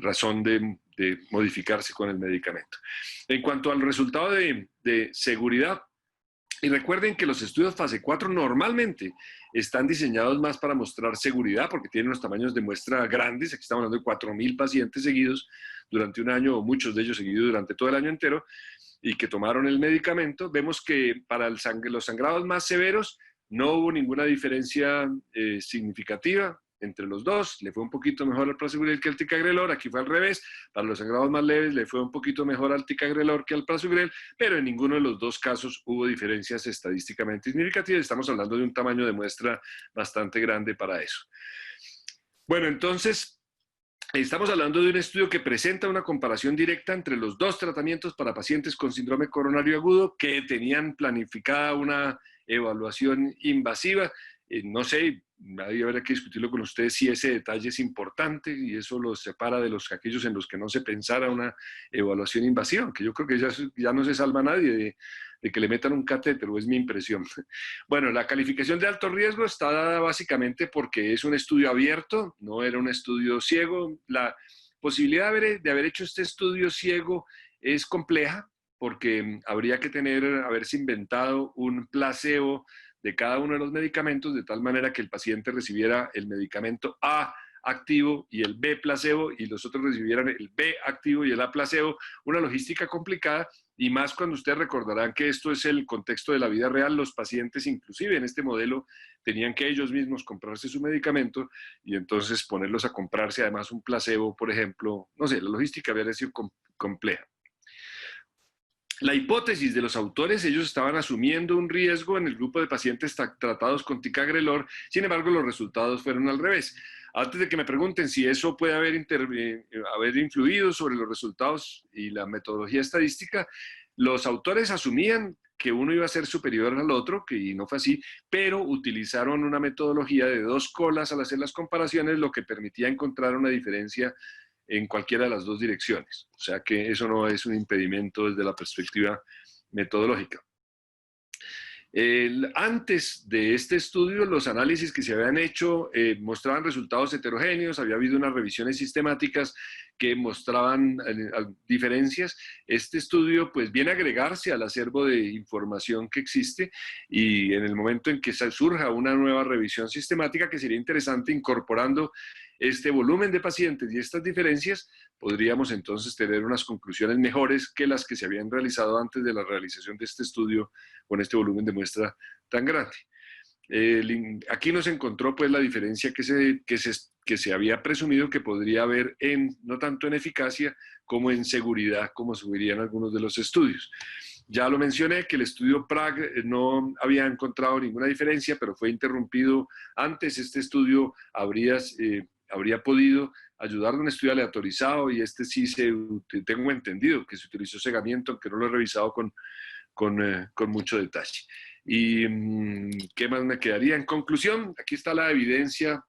razón de modificarse con el medicamento. En cuanto al resultado de seguridad, y recuerden que los estudios fase 4 normalmente están diseñados más para mostrar seguridad, porque tienen unos tamaños de muestra grandes. Aquí estamos hablando de 4.000 pacientes seguidos durante un año, o muchos de ellos seguidos durante todo el año entero, y que tomaron el medicamento. Vemos que para los sangrados más severos no hubo ninguna diferencia significativa entre los dos. Le fue un poquito mejor al prasugrel que al ticagrelor. Aquí fue al revés. Para los sangrados más leves le fue un poquito mejor al ticagrelor que al prasugrel, pero en ninguno de los dos casos hubo diferencias estadísticamente significativas. Estamos hablando de un tamaño de muestra bastante grande para eso. Bueno, entonces estamos hablando de un estudio que presenta una comparación directa entre los dos tratamientos para pacientes con síndrome coronario agudo que tenían planificada una evaluación invasiva. No sé, nadie habrá que discutirlo con ustedes si ese detalle es importante y eso los separa de aquellos en los que no se pensara una evaluación invasiva, aunque yo creo que ya no se salva a nadie de que le metan un catéter, o es mi impresión. Bueno, la calificación de alto riesgo está dada básicamente porque es un estudio abierto, no era un estudio ciego. La posibilidad de haber hecho este estudio ciego es compleja, porque habría que haberse inventado un placebo de cada uno de los medicamentos, de tal manera que el paciente recibiera el medicamento A activo y el B placebo, y los otros recibieran el B activo y el A placebo. Una logística complicada, y más cuando ustedes recordarán que esto es el contexto de la vida real. Los pacientes, inclusive en este modelo, tenían que ellos mismos comprarse su medicamento y entonces ponerlos a comprarse además un placebo, por ejemplo. No sé, la logística había sido compleja. La hipótesis de los autores: ellos estaban asumiendo un riesgo en el grupo de pacientes tratados con ticagrelor. Sin embargo, los resultados fueron al revés. Antes de que me pregunten si eso puede haber influido sobre los resultados y la metodología estadística, los autores asumían que uno iba a ser superior al otro, y no fue así, pero utilizaron una metodología de 2 colas al hacer las comparaciones, lo que permitía encontrar una diferencia en cualquiera de las 2 direcciones. O sea que eso no es un impedimento desde la perspectiva metodológica. Antes de este estudio, los análisis que se habían hecho mostraban resultados heterogéneos. Había habido unas revisiones sistemáticas que mostraban diferencias. Este estudio pues viene a agregarse al acervo de información que existe, y en el momento en que surja una nueva revisión sistemática, que sería interesante, incorporando este volumen de pacientes y estas diferencias, podríamos entonces tener unas conclusiones mejores que las que se habían realizado antes de la realización de este estudio con este volumen de muestra tan grande. Aquí nos encontró pues la diferencia que se había presumido que podría haber no tanto en eficacia como en seguridad, como sugerían algunos de los estudios. Ya lo mencioné, que el estudio Prague no había encontrado ninguna diferencia, pero fue interrumpido antes. Este estudio habría podido ayudar a un estudio aleatorizado, y este sí tengo entendido que se utilizó cegamiento, aunque no lo he revisado con mucho detalle. ¿Y qué más me quedaría? En conclusión, aquí está la evidencia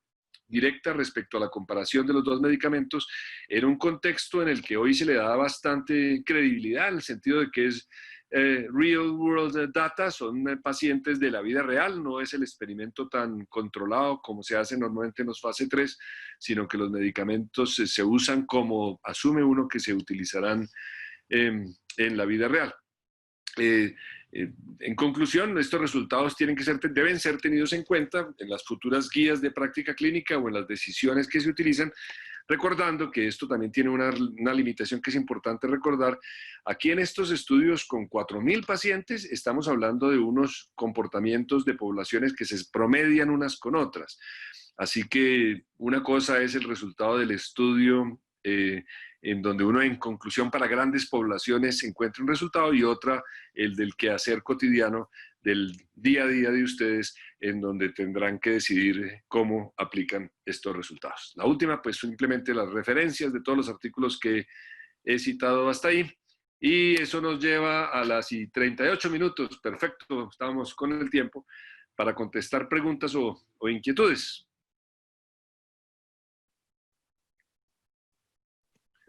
directa respecto a la comparación de los 2 medicamentos en un contexto en el que hoy se le da bastante credibilidad, en el sentido de que es real world data, son pacientes de la vida real, no es el experimento tan controlado como se hace normalmente en los fase 3, sino que los medicamentos se usan como asume uno que se utilizarán en la vida real. En conclusión, estos resultados deben ser tenidos en cuenta en las futuras guías de práctica clínica o en las decisiones que se utilizan, recordando que esto también tiene una limitación que es importante recordar. Aquí en estos estudios con 4.000 pacientes estamos hablando de unos comportamientos de poblaciones que se promedian unas con otras. Así que una cosa es el resultado del estudio en donde uno en conclusión para grandes poblaciones encuentra un resultado, y otra el del quehacer cotidiano del día a día de ustedes, en donde tendrán que decidir cómo aplican estos resultados. La última, pues simplemente las referencias de todos los artículos que he citado hasta ahí, y eso nos lleva a las 38 minutos, perfecto, estamos con el tiempo para contestar preguntas o inquietudes.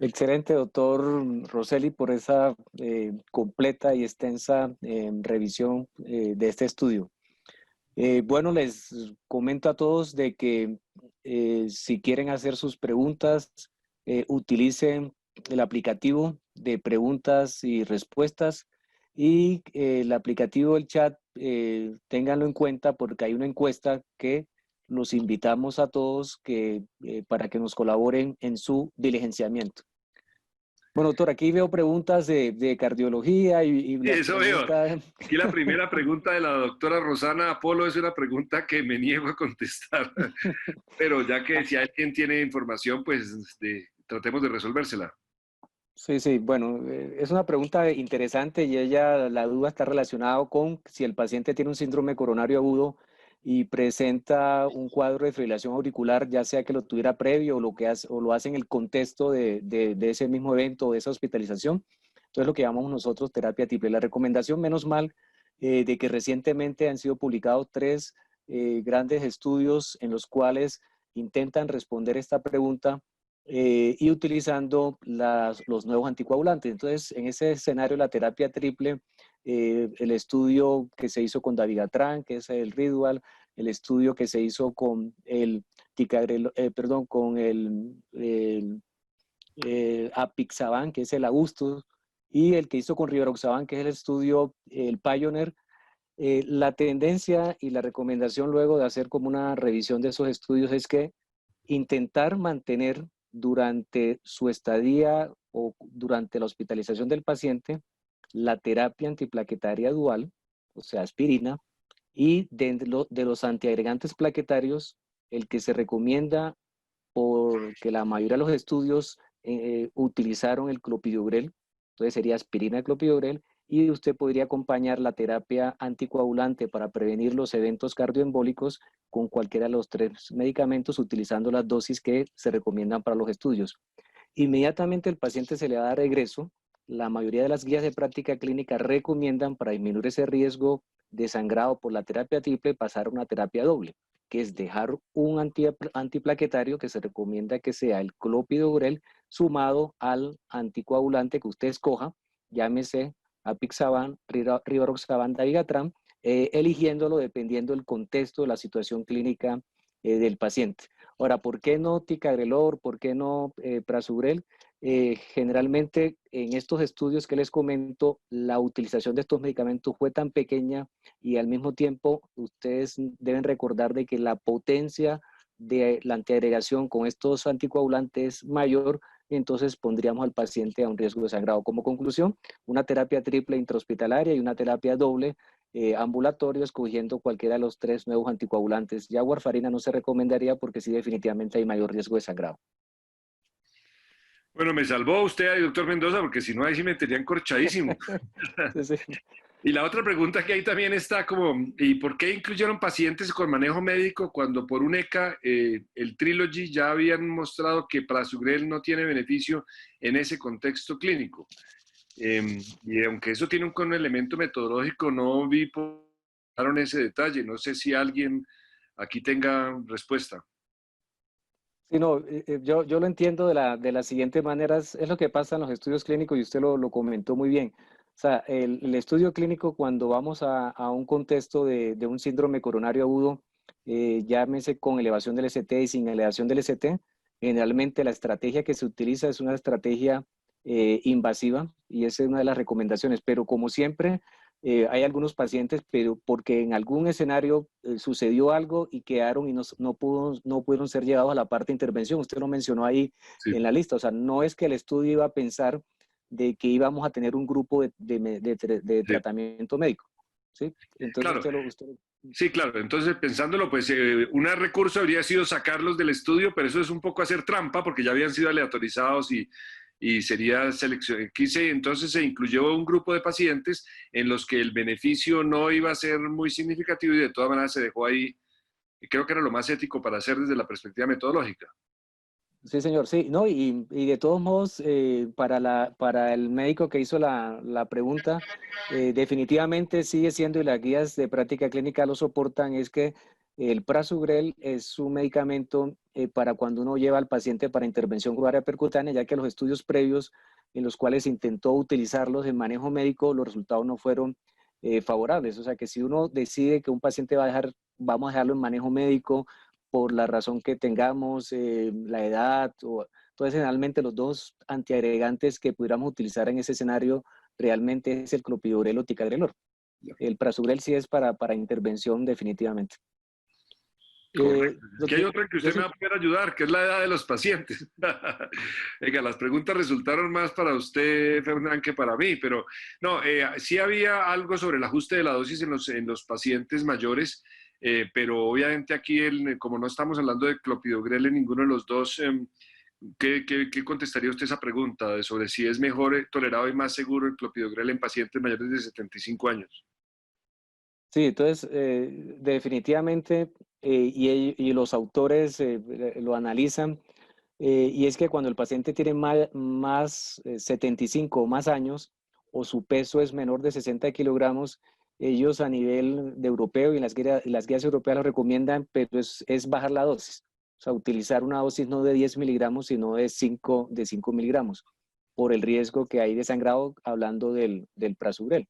Excelente, doctor Rosselli, por esa completa y extensa revisión de este estudio. Bueno, les comento a todos de que si quieren hacer sus preguntas, utilicen el aplicativo de preguntas y respuestas, y el aplicativo del chat, ténganlo en cuenta porque hay una encuesta que los invitamos a todos para que nos colaboren en su diligenciamiento. Bueno, doctor, aquí veo preguntas de cardiología y Sí, eso veo. Aquí la primera pregunta de la doctora Rosana Apolo es una pregunta que me niego a contestar, pero ya que si alguien tiene información, pues tratemos de resolvérsela. Sí, sí, bueno, es una pregunta interesante, y la duda está relacionada con si el paciente tiene un síndrome coronario agudo y presenta un cuadro de fibrilación auricular, ya sea que lo tuviera previo o lo hace en el contexto de ese mismo evento o de esa hospitalización. Entonces, lo que llamamos nosotros terapia triple. La recomendación, menos mal, de que recientemente han sido publicados 3 grandes estudios en los cuales intentan responder esta pregunta y utilizando los nuevos anticoagulantes. Entonces, en ese escenario, la terapia triple, el estudio que se hizo con dabigatran, que es el Ridual, el estudio que se hizo con el apixaban, que es el Augustus, y el que hizo con rivaroxaban, que es el estudio, el Pioneer. La tendencia y la recomendación luego de hacer como una revisión de esos estudios es que intentar mantener durante su estadía o durante la hospitalización del paciente la terapia antiplaquetaria dual, o sea, aspirina, y de los antiagregantes plaquetarios, el que se recomienda porque la mayoría de los estudios utilizaron el clopidogrel, entonces sería aspirina clopidogrel, y usted podría acompañar la terapia anticoagulante para prevenir los eventos cardioembólicos con cualquiera de los tres medicamentos utilizando las dosis que se recomiendan para los estudios. Inmediatamente el paciente se le va a dar regreso. La mayoría de las guías de práctica clínica recomiendan para disminuir ese riesgo de sangrado por la terapia triple pasar a una terapia doble, que es dejar un antiplaquetario que se recomienda que sea el clopidogrel sumado al anticoagulante que usted escoja, llámese apixaban, rivaroxaban, dabigatran, eligiéndolo dependiendo del contexto de la situación clínica del paciente. Ahora, ¿por qué no ticagrelor? ¿Por qué no prasugrel? Generalmente en estos estudios que les comento, la utilización de estos medicamentos fue tan pequeña y al mismo tiempo ustedes deben recordar de que la potencia de la antiagregación con estos anticoagulantes es mayor, entonces pondríamos al paciente a un riesgo de sangrado. Como conclusión, una terapia triple intrahospitalaria y una terapia doble ambulatorio, escogiendo cualquiera de los tres nuevos anticoagulantes. Ya warfarina no se recomendaría porque sí definitivamente hay mayor riesgo de sangrado. Bueno, me salvó usted, doctor Mendoza, porque si no, ahí sí me tenían corchadísimo. Sí, sí. Y la otra pregunta que ahí también está como, ¿y por qué incluyeron pacientes con manejo médico cuando por un ECA el Trilogy ya habían mostrado que prasugrel no tiene beneficio en ese contexto clínico? Y aunque eso tiene un elemento metodológico, no vi por ese detalle. No sé si alguien aquí tenga respuesta. Sí, no, yo lo entiendo de la siguiente manera, es lo que pasa en los estudios clínicos y usted lo comentó muy bien. O sea, el estudio clínico cuando vamos a un contexto de un síndrome coronario agudo, llámese con elevación del ST y sin elevación del ST, generalmente la estrategia que se utiliza es una estrategia invasiva y esa es una de las recomendaciones, pero como siempre hay algunos pacientes, pero porque en algún escenario sucedió algo y quedaron y no pudieron ser llevados a la parte de intervención. Usted lo mencionó ahí Sí, en la lista. O sea, no es que el estudio iba a pensar de que íbamos a tener un grupo de sí. tratamiento médico. ¿Sí? Entonces Claro, usted. sí, claro. Entonces, pensándolo, pues un recurso habría sido sacarlos del estudio, pero eso es un poco hacer trampa porque ya habían sido aleatorizados y sería selección. Entonces se incluyó un grupo de pacientes en los que el beneficio no iba a ser muy significativo y de todas maneras se dejó ahí. Y creo que era lo más ético para hacer desde la perspectiva metodológica. Sí, señor, sí, no, y de todos modos, para el médico que hizo la pregunta, definitivamente sigue siendo, y las guías de práctica clínica lo soportan, es que el prasugrel es un medicamento para cuando uno lleva al paciente para intervención coronaria percutánea, ya que los estudios previos en los cuales se intentó utilizarlos en manejo médico, los resultados no fueron favorables. O sea que si uno decide que un paciente vamos a dejarlo en manejo médico, por la razón que tengamos, la edad, entonces generalmente los dos antiagregantes que pudiéramos utilizar en ese escenario realmente es el clopidogrel o ticagrelor. El prasugrel sí es para intervención definitivamente. Correcto. Aquí hay Yo, otra que yo usted me sí, va a poder ayudar, que es la edad de los pacientes. Venga, las preguntas resultaron más para usted, Fernán, que para mí, pero no, sí había algo sobre el ajuste de la dosis en los pacientes mayores, pero obviamente aquí, como no estamos hablando de clopidogrel en ninguno de los dos, ¿qué contestaría usted esa pregunta sobre si es mejor tolerado y más seguro el clopidogrel en pacientes mayores de 75 años? sí, entonces definitivamente, y los autores lo analizan, y es que cuando el paciente tiene más 75 o más años, o su peso es menor de 60 kilogramos, ellos a nivel de europeo y las guías europeas lo recomiendan, pero es bajar la dosis. O sea, utilizar una dosis no de 10 miligramos, sino de 5 miligramos, por el riesgo que hay de sangrado, hablando del prasugrel.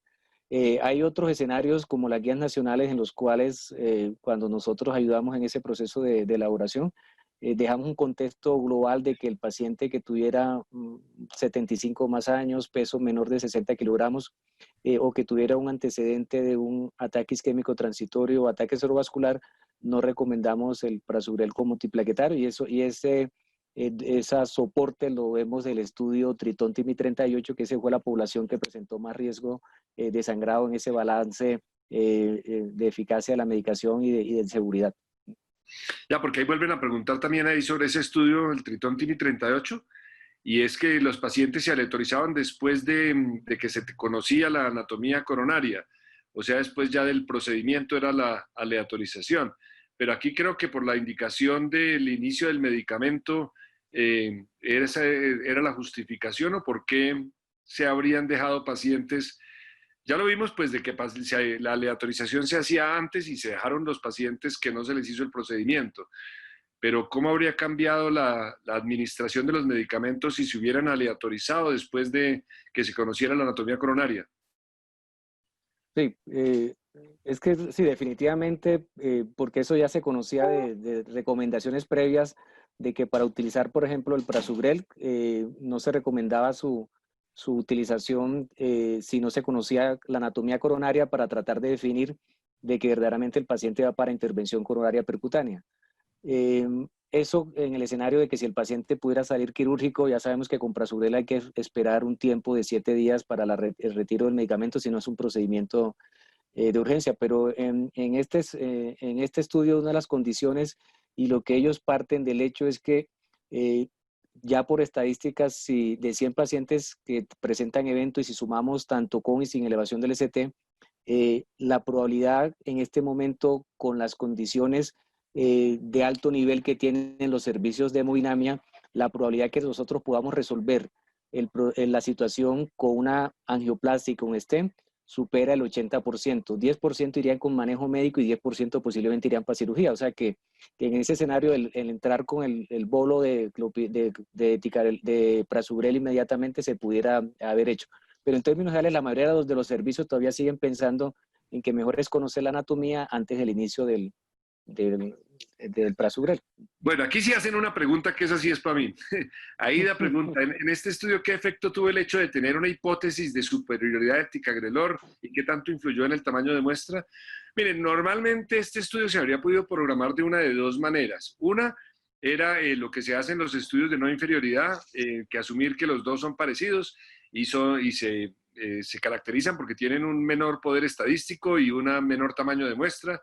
Hay otros escenarios como las guías nacionales en los cuales cuando nosotros ayudamos en ese proceso de elaboración, dejamos un contexto global de que el paciente que tuviera 75 más años, peso menor de 60 kilogramos, o que tuviera un antecedente de un ataque isquémico transitorio o ataque cerebrovascular, no recomendamos el prasugrel como antiplaquetario y ese soporte lo vemos del estudio Triton-TIMI 38, que ese fue la población que presentó más riesgo de sangrado en ese balance de eficacia de la medicación y de seguridad. Ya, porque ahí vuelven a preguntar también ahí sobre ese estudio, el Triton-TIMI 38, y es que los pacientes se aleatorizaban después de que se conocía la anatomía coronaria, o sea, después ya del procedimiento era la aleatorización. Pero aquí creo que por la indicación del inicio del medicamento, ¿era la justificación o por qué se habrían dejado pacientes? Ya lo vimos, pues, de que la aleatorización se hacía antes y se dejaron los pacientes que no se les hizo el procedimiento. Pero ¿cómo habría cambiado la administración de los medicamentos si se hubieran aleatorizado después de que se conociera la anatomía coronaria? Sí, es que sí, definitivamente, porque eso ya se conocía de recomendaciones previas de que para utilizar, por ejemplo, el prasugrel, no se recomendaba su utilización si no se conocía la anatomía coronaria para tratar de definir de que verdaderamente el paciente va para intervención coronaria percutánea. Eso en el escenario de que si el paciente pudiera salir quirúrgico, ya sabemos que con prasugrel hay que esperar un tiempo de 7 días para el retiro del medicamento, si no es un procedimiento de urgencia. Pero en este estudio, una de las condiciones y lo que ellos parten del hecho es que ya por estadísticas, si de 100 pacientes que presentan evento y si sumamos tanto con y sin elevación del ST, la probabilidad en este momento con las condiciones de alto nivel que tienen los servicios de hemodinamia, la probabilidad que nosotros podamos resolver la situación con una angioplastia y con stent supera el 80%. 10% irían con manejo médico y 10% posiblemente irían para cirugía. O sea que en ese escenario el entrar con el bolo de prasugrel inmediatamente se pudiera haber hecho. Pero en términos generales, la mayoría de los servicios todavía siguen pensando en que mejor es conocer la anatomía antes del inicio del prasugrel. Bueno, aquí sí hacen una pregunta que esa sí es para mí. Ahí la pregunta, en este estudio, ¿qué efecto tuvo el hecho de tener una hipótesis de superioridad de ticagrelor y qué tanto influyó en el tamaño de muestra? Miren, normalmente este estudio se habría podido programar de una de dos maneras. Una era lo que se hace en los estudios de no inferioridad, que asumir que los dos son parecidos y se caracterizan porque tienen un menor poder estadístico y un menor tamaño de muestra.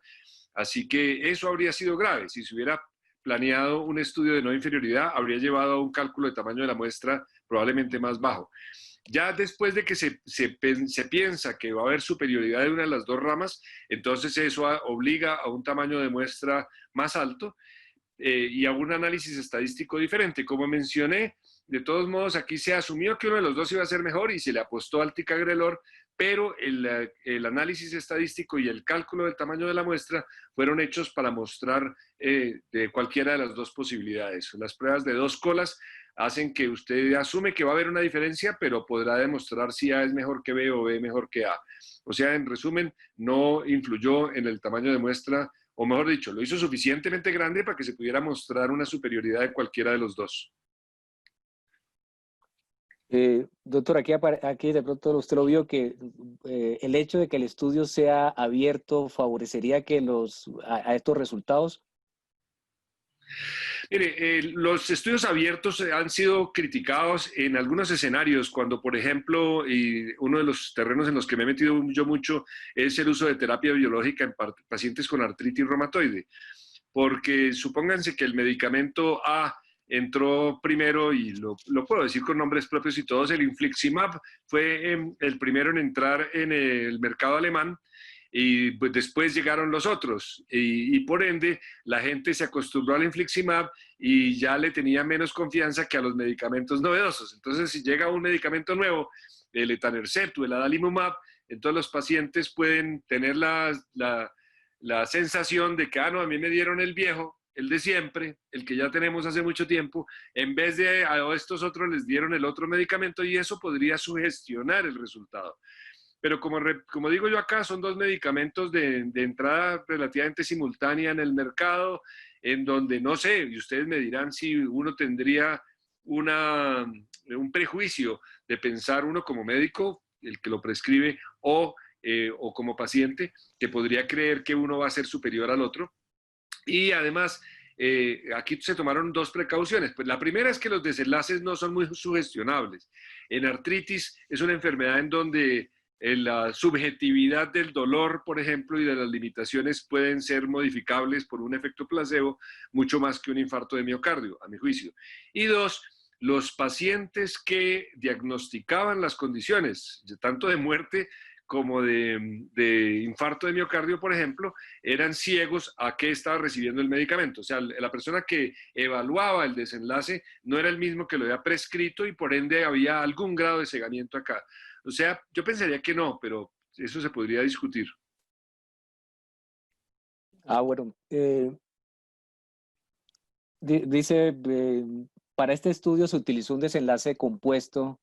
Así que eso habría sido grave. Si se hubiera planeado un estudio de no inferioridad, habría llevado a un cálculo de tamaño de la muestra probablemente más bajo. Ya después de que se piensa que va a haber superioridad de una de las dos ramas, entonces eso obliga a un tamaño de muestra más alto y a un análisis estadístico diferente. Como mencioné, de todos modos, aquí se asumió que uno de los dos iba a ser mejor y se le apostó al ticagrelor, pero el análisis estadístico y el cálculo del tamaño de la muestra fueron hechos para mostrar de cualquiera de las dos posibilidades. Las pruebas de dos colas hacen que usted asume que va a haber una diferencia, pero podrá demostrar si A es mejor que B o B mejor que A. O sea, en resumen, no influyó en el tamaño de muestra, o mejor dicho, lo hizo suficientemente grande para que se pudiera mostrar una superioridad de cualquiera de los dos. Doctor, aquí de pronto usted lo vio que el hecho de que el estudio sea abierto favorecería que a estos resultados. Mire, los estudios abiertos han sido criticados en algunos escenarios, cuando, por ejemplo, y uno de los terrenos en los que me he metido yo mucho es el uso de terapia biológica en pacientes con artritis reumatoide, porque supónganse que el medicamento A entró primero, y lo puedo decir con nombres propios y todos, el infliximab fue el primero en entrar en el mercado alemán, y pues después llegaron los otros, y por ende la gente se acostumbró al infliximab y ya le tenía menos confianza que a los medicamentos novedosos. Entonces, si llega un medicamento nuevo, el etanercept o el adalimumab, entonces los pacientes pueden tener la sensación de que, no, a mí me dieron el viejo, el de siempre, el que ya tenemos hace mucho tiempo, en vez de a estos otros les dieron el otro medicamento, y eso podría sugestionar el resultado. Pero como digo yo acá, son dos medicamentos de entrada relativamente simultánea en el mercado, en donde no sé, y ustedes me dirán si uno tendría un prejuicio de pensar, uno como médico el que lo prescribe o como paciente, que podría creer que uno va a ser superior al otro. Y además, aquí se tomaron dos precauciones. Pues la primera es que los desenlaces no son muy sugestionables. En artritis es una enfermedad en donde la subjetividad del dolor, por ejemplo, y de las limitaciones pueden ser modificables por un efecto placebo, mucho más que un infarto de miocardio, a mi juicio. Y dos, los pacientes que diagnosticaban las condiciones, tanto de muerte como de infarto de miocardio, por ejemplo, eran ciegos a qué estaba recibiendo el medicamento. O sea, la persona que evaluaba el desenlace no era el mismo que lo había prescrito y por ende había algún grado de cegamiento acá. O sea, yo pensaría que no, pero eso se podría discutir. Bueno, dice, para este estudio se utilizó un desenlace compuesto.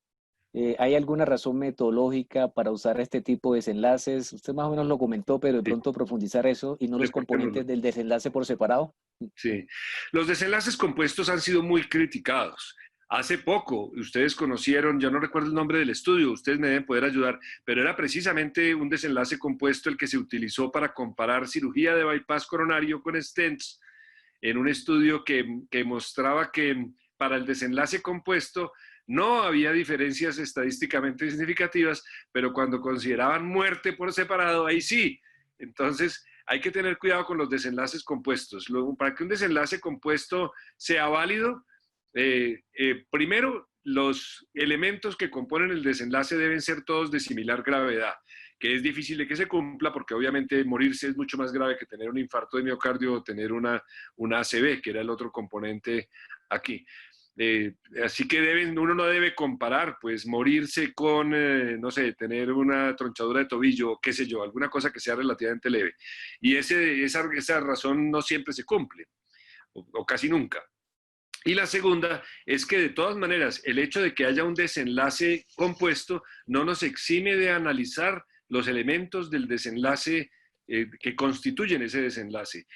¿Hay alguna razón metodológica para usar este tipo de desenlaces? Usted más o menos lo comentó, pero de Sí. pronto profundizar eso y no los componentes del desenlace por separado. Sí, los desenlaces compuestos han sido muy criticados. Hace poco, ustedes conocieron, yo no recuerdo el nombre del estudio, ustedes me deben poder ayudar, pero era precisamente un desenlace compuesto el que se utilizó para comparar cirugía de bypass coronario con stents en un estudio que mostraba que para el desenlace compuesto no había diferencias estadísticamente significativas, pero cuando consideraban muerte por separado, ahí sí. Entonces, hay que tener cuidado con los desenlaces compuestos. Para que un desenlace compuesto sea válido, primero, los elementos que componen el desenlace deben ser todos de similar gravedad, que es difícil de que se cumpla porque obviamente morirse es mucho más grave que tener un infarto de miocardio o tener una ACV, que era el otro componente aquí. Así que uno no debe comparar, pues, morirse con, no sé, tener una tronchadura de tobillo, qué sé yo, alguna cosa que sea relativamente leve. Y esa razón no siempre se cumple, o casi nunca. Y la segunda es que de todas maneras el hecho de que haya un desenlace compuesto no nos exime de analizar los elementos del desenlace que constituyen ese desenlace.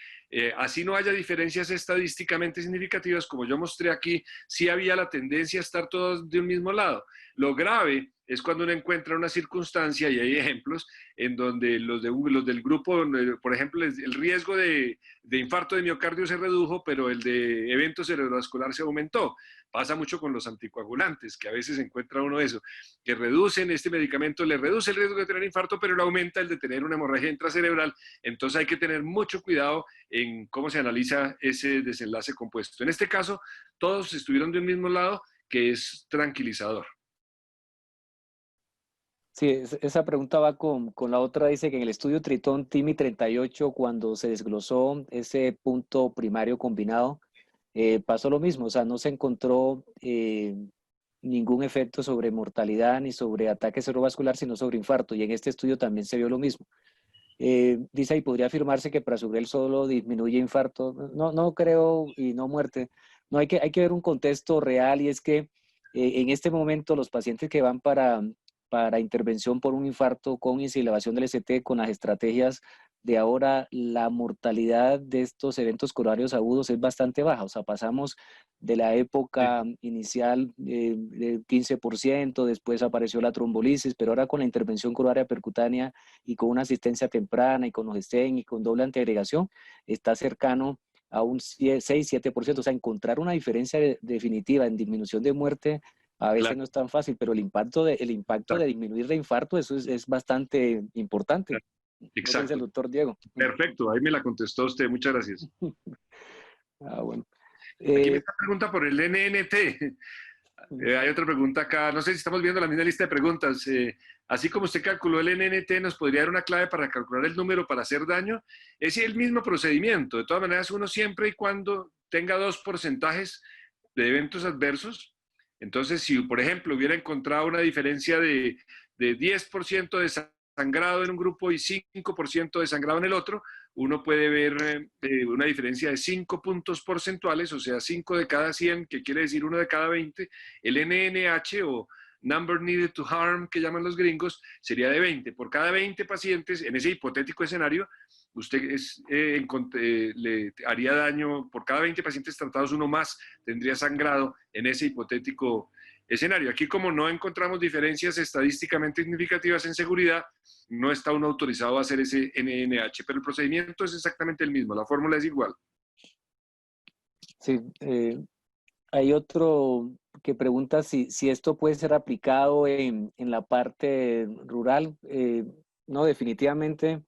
Así no haya diferencias estadísticamente significativas, como yo mostré aquí, sí había la tendencia a estar todos de un mismo lado. Lo grave es cuando uno encuentra una circunstancia, y hay ejemplos, en donde los del grupo, por ejemplo, el riesgo de infarto de miocardio se redujo, pero el de evento cerebrovascular se aumentó. Pasa mucho con los anticoagulantes, que a veces encuentra uno eso, que reducen este medicamento, le reduce el riesgo de tener infarto, pero le aumenta el de tener una hemorragia intracerebral. Entonces hay que tener mucho cuidado en cómo se analiza ese desenlace compuesto. En este caso, todos estuvieron de un mismo lado, que es tranquilizador. Sí, esa pregunta va con la otra. Dice que en el estudio Tritón TIMI 38, cuando se desglosó ese punto primario combinado, pasó lo mismo. O sea, no se encontró ningún efecto sobre mortalidad ni sobre ataque cerebrovascular, sino sobre infarto. Y en este estudio también se vio lo mismo. Dice ahí, podría afirmarse que prasugrel solo disminuye infarto. No creo, y no muerte. No, hay que ver un contexto real, y es que en este momento los pacientes que van para intervención por un infarto con elevación del ST, con las estrategias de ahora, la mortalidad de estos eventos coronarios agudos es bastante baja. O sea, pasamos de la época inicial del 15%, después apareció la trombolisis, pero ahora con la intervención coronaria percutánea y con una asistencia temprana y con los STEM y con doble antiagregación, está cercano a un 6-7%. O sea, encontrar una diferencia definitiva en disminución de muerte a veces no es tan fácil, pero el impacto de disminuir de infarto, eso es bastante importante. Exacto. ¿No dice el doctor Diego? Perfecto, ahí me la contestó usted, muchas gracias. Bueno. Aquí me está pregunta por el NNT. Hay otra pregunta acá, no sé si estamos viendo la misma lista de preguntas. Así como usted calculó el NNT, ¿nos podría dar una clave para calcular el número para hacer daño? Es el mismo procedimiento. De todas maneras, uno siempre y cuando tenga dos porcentajes de eventos adversos. Entonces, si por ejemplo hubiera encontrado una diferencia de 10% de sangrado en un grupo y 5% de sangrado en el otro, uno puede ver una diferencia de 5 puntos porcentuales, o sea, 5 de cada 100, que quiere decir 1 de cada 20. El NNH, o Number Needed to Harm, que llaman los gringos, sería de 20. Por cada 20 pacientes, en ese hipotético escenario, usted le haría daño, por cada 20 pacientes tratados, uno más tendría sangrado en ese hipotético escenario. Aquí, como no encontramos diferencias estadísticamente significativas en seguridad, no está uno autorizado a hacer ese NNH, pero el procedimiento es exactamente el mismo, la fórmula es igual. Sí, hay otro que pregunta si esto puede ser aplicado en la parte rural. No, definitivamente.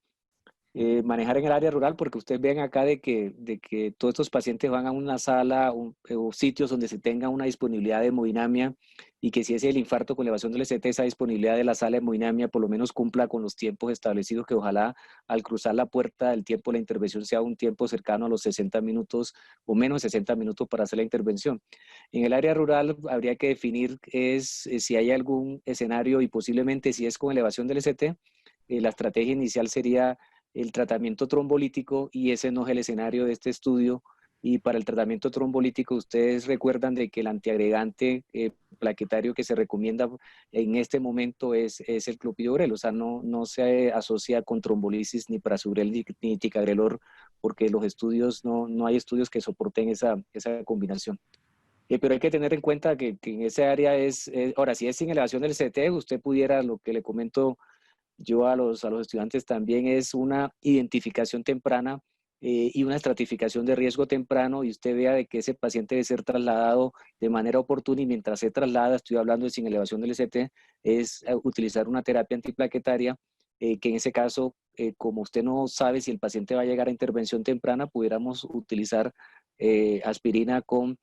Manejar en el área rural, porque ustedes ven acá de que todos estos pacientes van a una sala o sitios donde se tenga una disponibilidad de hemodinamia, y que si es el infarto con elevación del ST, esa disponibilidad de la sala de hemodinamia por lo menos cumpla con los tiempos establecidos, que ojalá al cruzar la puerta el tiempo de la intervención sea un tiempo cercano a los 60 minutos o menos de 60 minutos para hacer la intervención. En el área rural habría que definir si hay algún escenario, y posiblemente si es con elevación del ST, la estrategia inicial sería el tratamiento trombolítico, y ese no es el escenario de este estudio. Y para el tratamiento trombolítico, ustedes recuerdan de que el antiagregante plaquetario que se recomienda en este momento es el clopidogrel, o sea, no se asocia con trombolisis ni prasugrel ni ticagrelor, porque los estudios, no hay estudios que soporten esa combinación. Pero hay que tener en cuenta que en esa área ahora, si es sin elevación del CT, usted pudiera, lo que le comento yo a los estudiantes también, es una identificación temprana y una estratificación de riesgo temprano, y usted vea de que ese paciente debe ser trasladado de manera oportuna, y mientras se traslada, estoy hablando de sin elevación del ST, es utilizar una terapia antiplaquetaria, que en ese caso, como usted no sabe si el paciente va a llegar a intervención temprana, pudiéramos utilizar aspirina con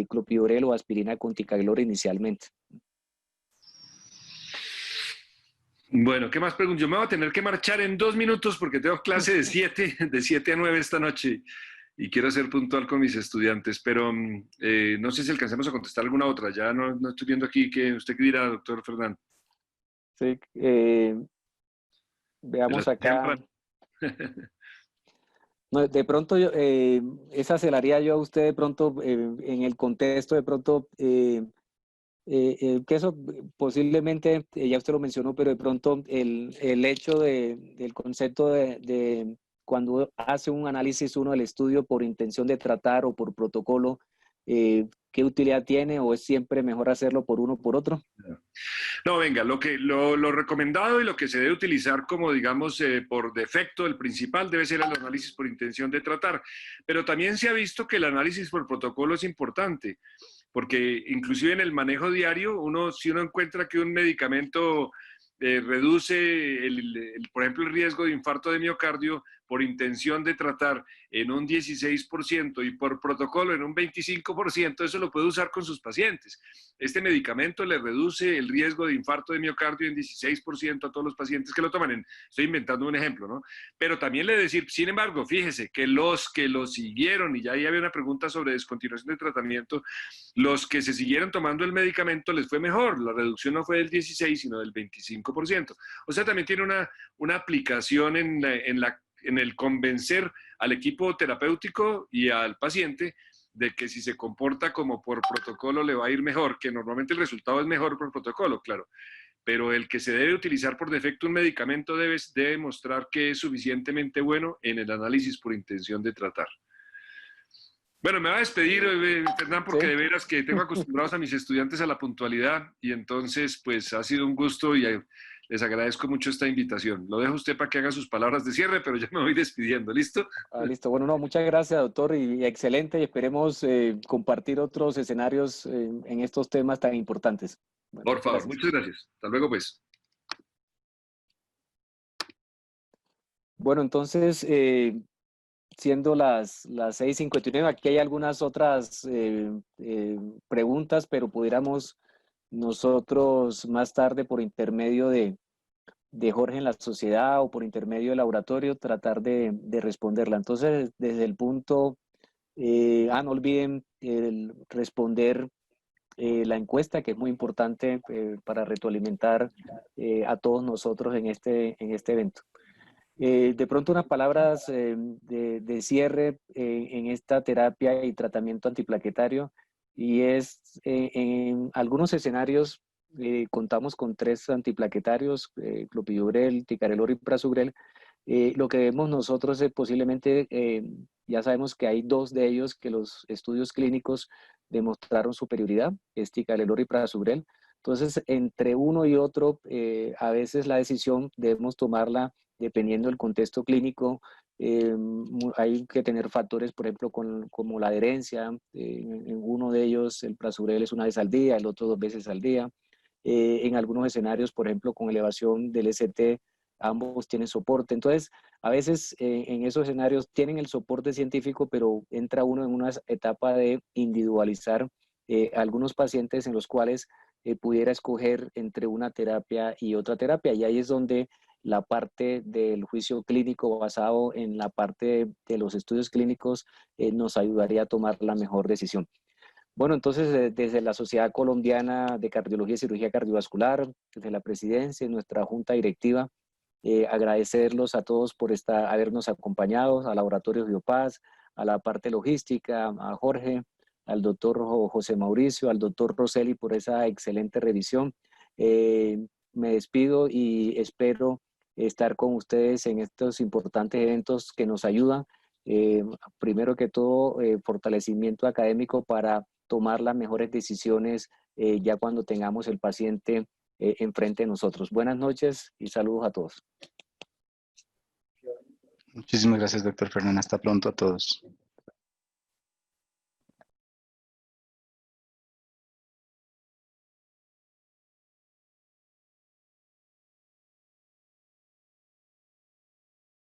clopidogrel o aspirina con ticagrelor inicialmente. Bueno, ¿qué más pregunto? Yo me voy a tener que marchar en 2 minutos porque tengo clase de 7 a 9 esta noche y quiero ser puntual con mis estudiantes, pero no sé si alcancemos a contestar alguna otra. Ya no estoy viendo aquí. ¿Usted qué dirá, doctor Fernando? Sí, veamos acá. No, de pronto, esa se la haría yo a usted de pronto, en el contexto de pronto, que eso posiblemente, ya usted lo mencionó, pero de pronto el hecho del concepto de cuando hace un análisis uno del estudio por intención de tratar o por protocolo, ¿qué utilidad tiene, o es siempre mejor hacerlo por uno o por otro? No, venga, lo recomendado y lo que se debe utilizar como, digamos, por defecto, el principal debe ser el análisis por intención de tratar, pero también se ha visto que el análisis por protocolo es importante, porque inclusive en el manejo diario, si uno encuentra que un medicamento reduce, por ejemplo, el riesgo de infarto de miocardio por intención de tratar en un 16% y por protocolo en un 25%, eso lo puede usar con sus pacientes. Este medicamento le reduce el riesgo de infarto de miocardio en 16% a todos los pacientes que lo toman. Estoy inventando un ejemplo, ¿no? Pero también le decir, sin embargo, fíjese que los que lo siguieron, y ya ahí había una pregunta sobre descontinuación de tratamiento, los que se siguieron tomando el medicamento les fue mejor. La reducción no fue del 16, sino del 25%. O sea, también tiene una aplicación en el convencer al equipo terapéutico y al paciente de que si se comporta como por protocolo le va a ir mejor, que normalmente el resultado es mejor por protocolo, claro, pero el que se debe utilizar por defecto un medicamento debe mostrar que es suficientemente bueno en el análisis por intención de tratar. Bueno, me va a despedir, Fernán, porque ¿Sí? de veras que tengo acostumbrados a mis estudiantes a la puntualidad, y entonces pues ha sido un gusto y les agradezco mucho esta invitación. Lo dejo a usted para que haga sus palabras de cierre, pero ya me voy despidiendo, ¿listo? Listo. Bueno, no, muchas gracias, doctor, y excelente, y esperemos compartir otros escenarios en estos temas tan importantes. Bueno, Por favor, gracias. muchas gracias. Hasta luego, pues. Bueno, entonces, siendo las 6:59, aquí hay algunas otras preguntas, pero pudiéramos nosotros más tarde, por intermedio de Jorge en la sociedad o por intermedio del laboratorio, tratar de responderla. Entonces, desde el punto, no olviden responder la encuesta, que es muy importante para retroalimentar a todos nosotros en este evento. De pronto, unas palabras de cierre en esta terapia y tratamiento antiplaquetario, y es en algunos escenarios contamos con 3 antiplaquetarios, clopidogrel, ticagrelor y prasugrel. Lo que vemos nosotros es posiblemente, ya sabemos que hay 2 de ellos que los estudios clínicos demostraron superioridad, es Ticagrelor y Prasugrel. Entonces, entre uno y otro, a veces la decisión debemos tomarla dependiendo del contexto clínico. Hay que tener factores, por ejemplo, como la adherencia. En uno de ellos, el Prasugrel es 1 vez al día, el otro 2 veces al día. En algunos escenarios, por ejemplo, con elevación del ST, ambos tienen soporte. Entonces, a veces en esos escenarios tienen el soporte científico, pero entra uno en una etapa de individualizar algunos pacientes en los cuales pudiera escoger entre una terapia y otra terapia. Y ahí es donde la parte del juicio clínico basado en la parte de los estudios clínicos nos ayudaría a tomar la mejor decisión. Bueno, entonces desde la Sociedad Colombiana de Cardiología y Cirugía Cardiovascular, desde la presidencia y nuestra junta directiva, agradecerlos a todos por habernos acompañado, a Laboratorios Biopaz, a la parte logística, a Jorge, al doctor José Mauricio, al doctor Roseli por esa excelente revisión. Me despido y espero estar con ustedes en estos importantes eventos que nos ayudan. Primero que todo, fortalecimiento académico para tomar las mejores decisiones ya cuando tengamos el paciente enfrente de nosotros. Buenas noches y saludos a todos. Muchísimas gracias, doctor Fernán. Hasta pronto a todos.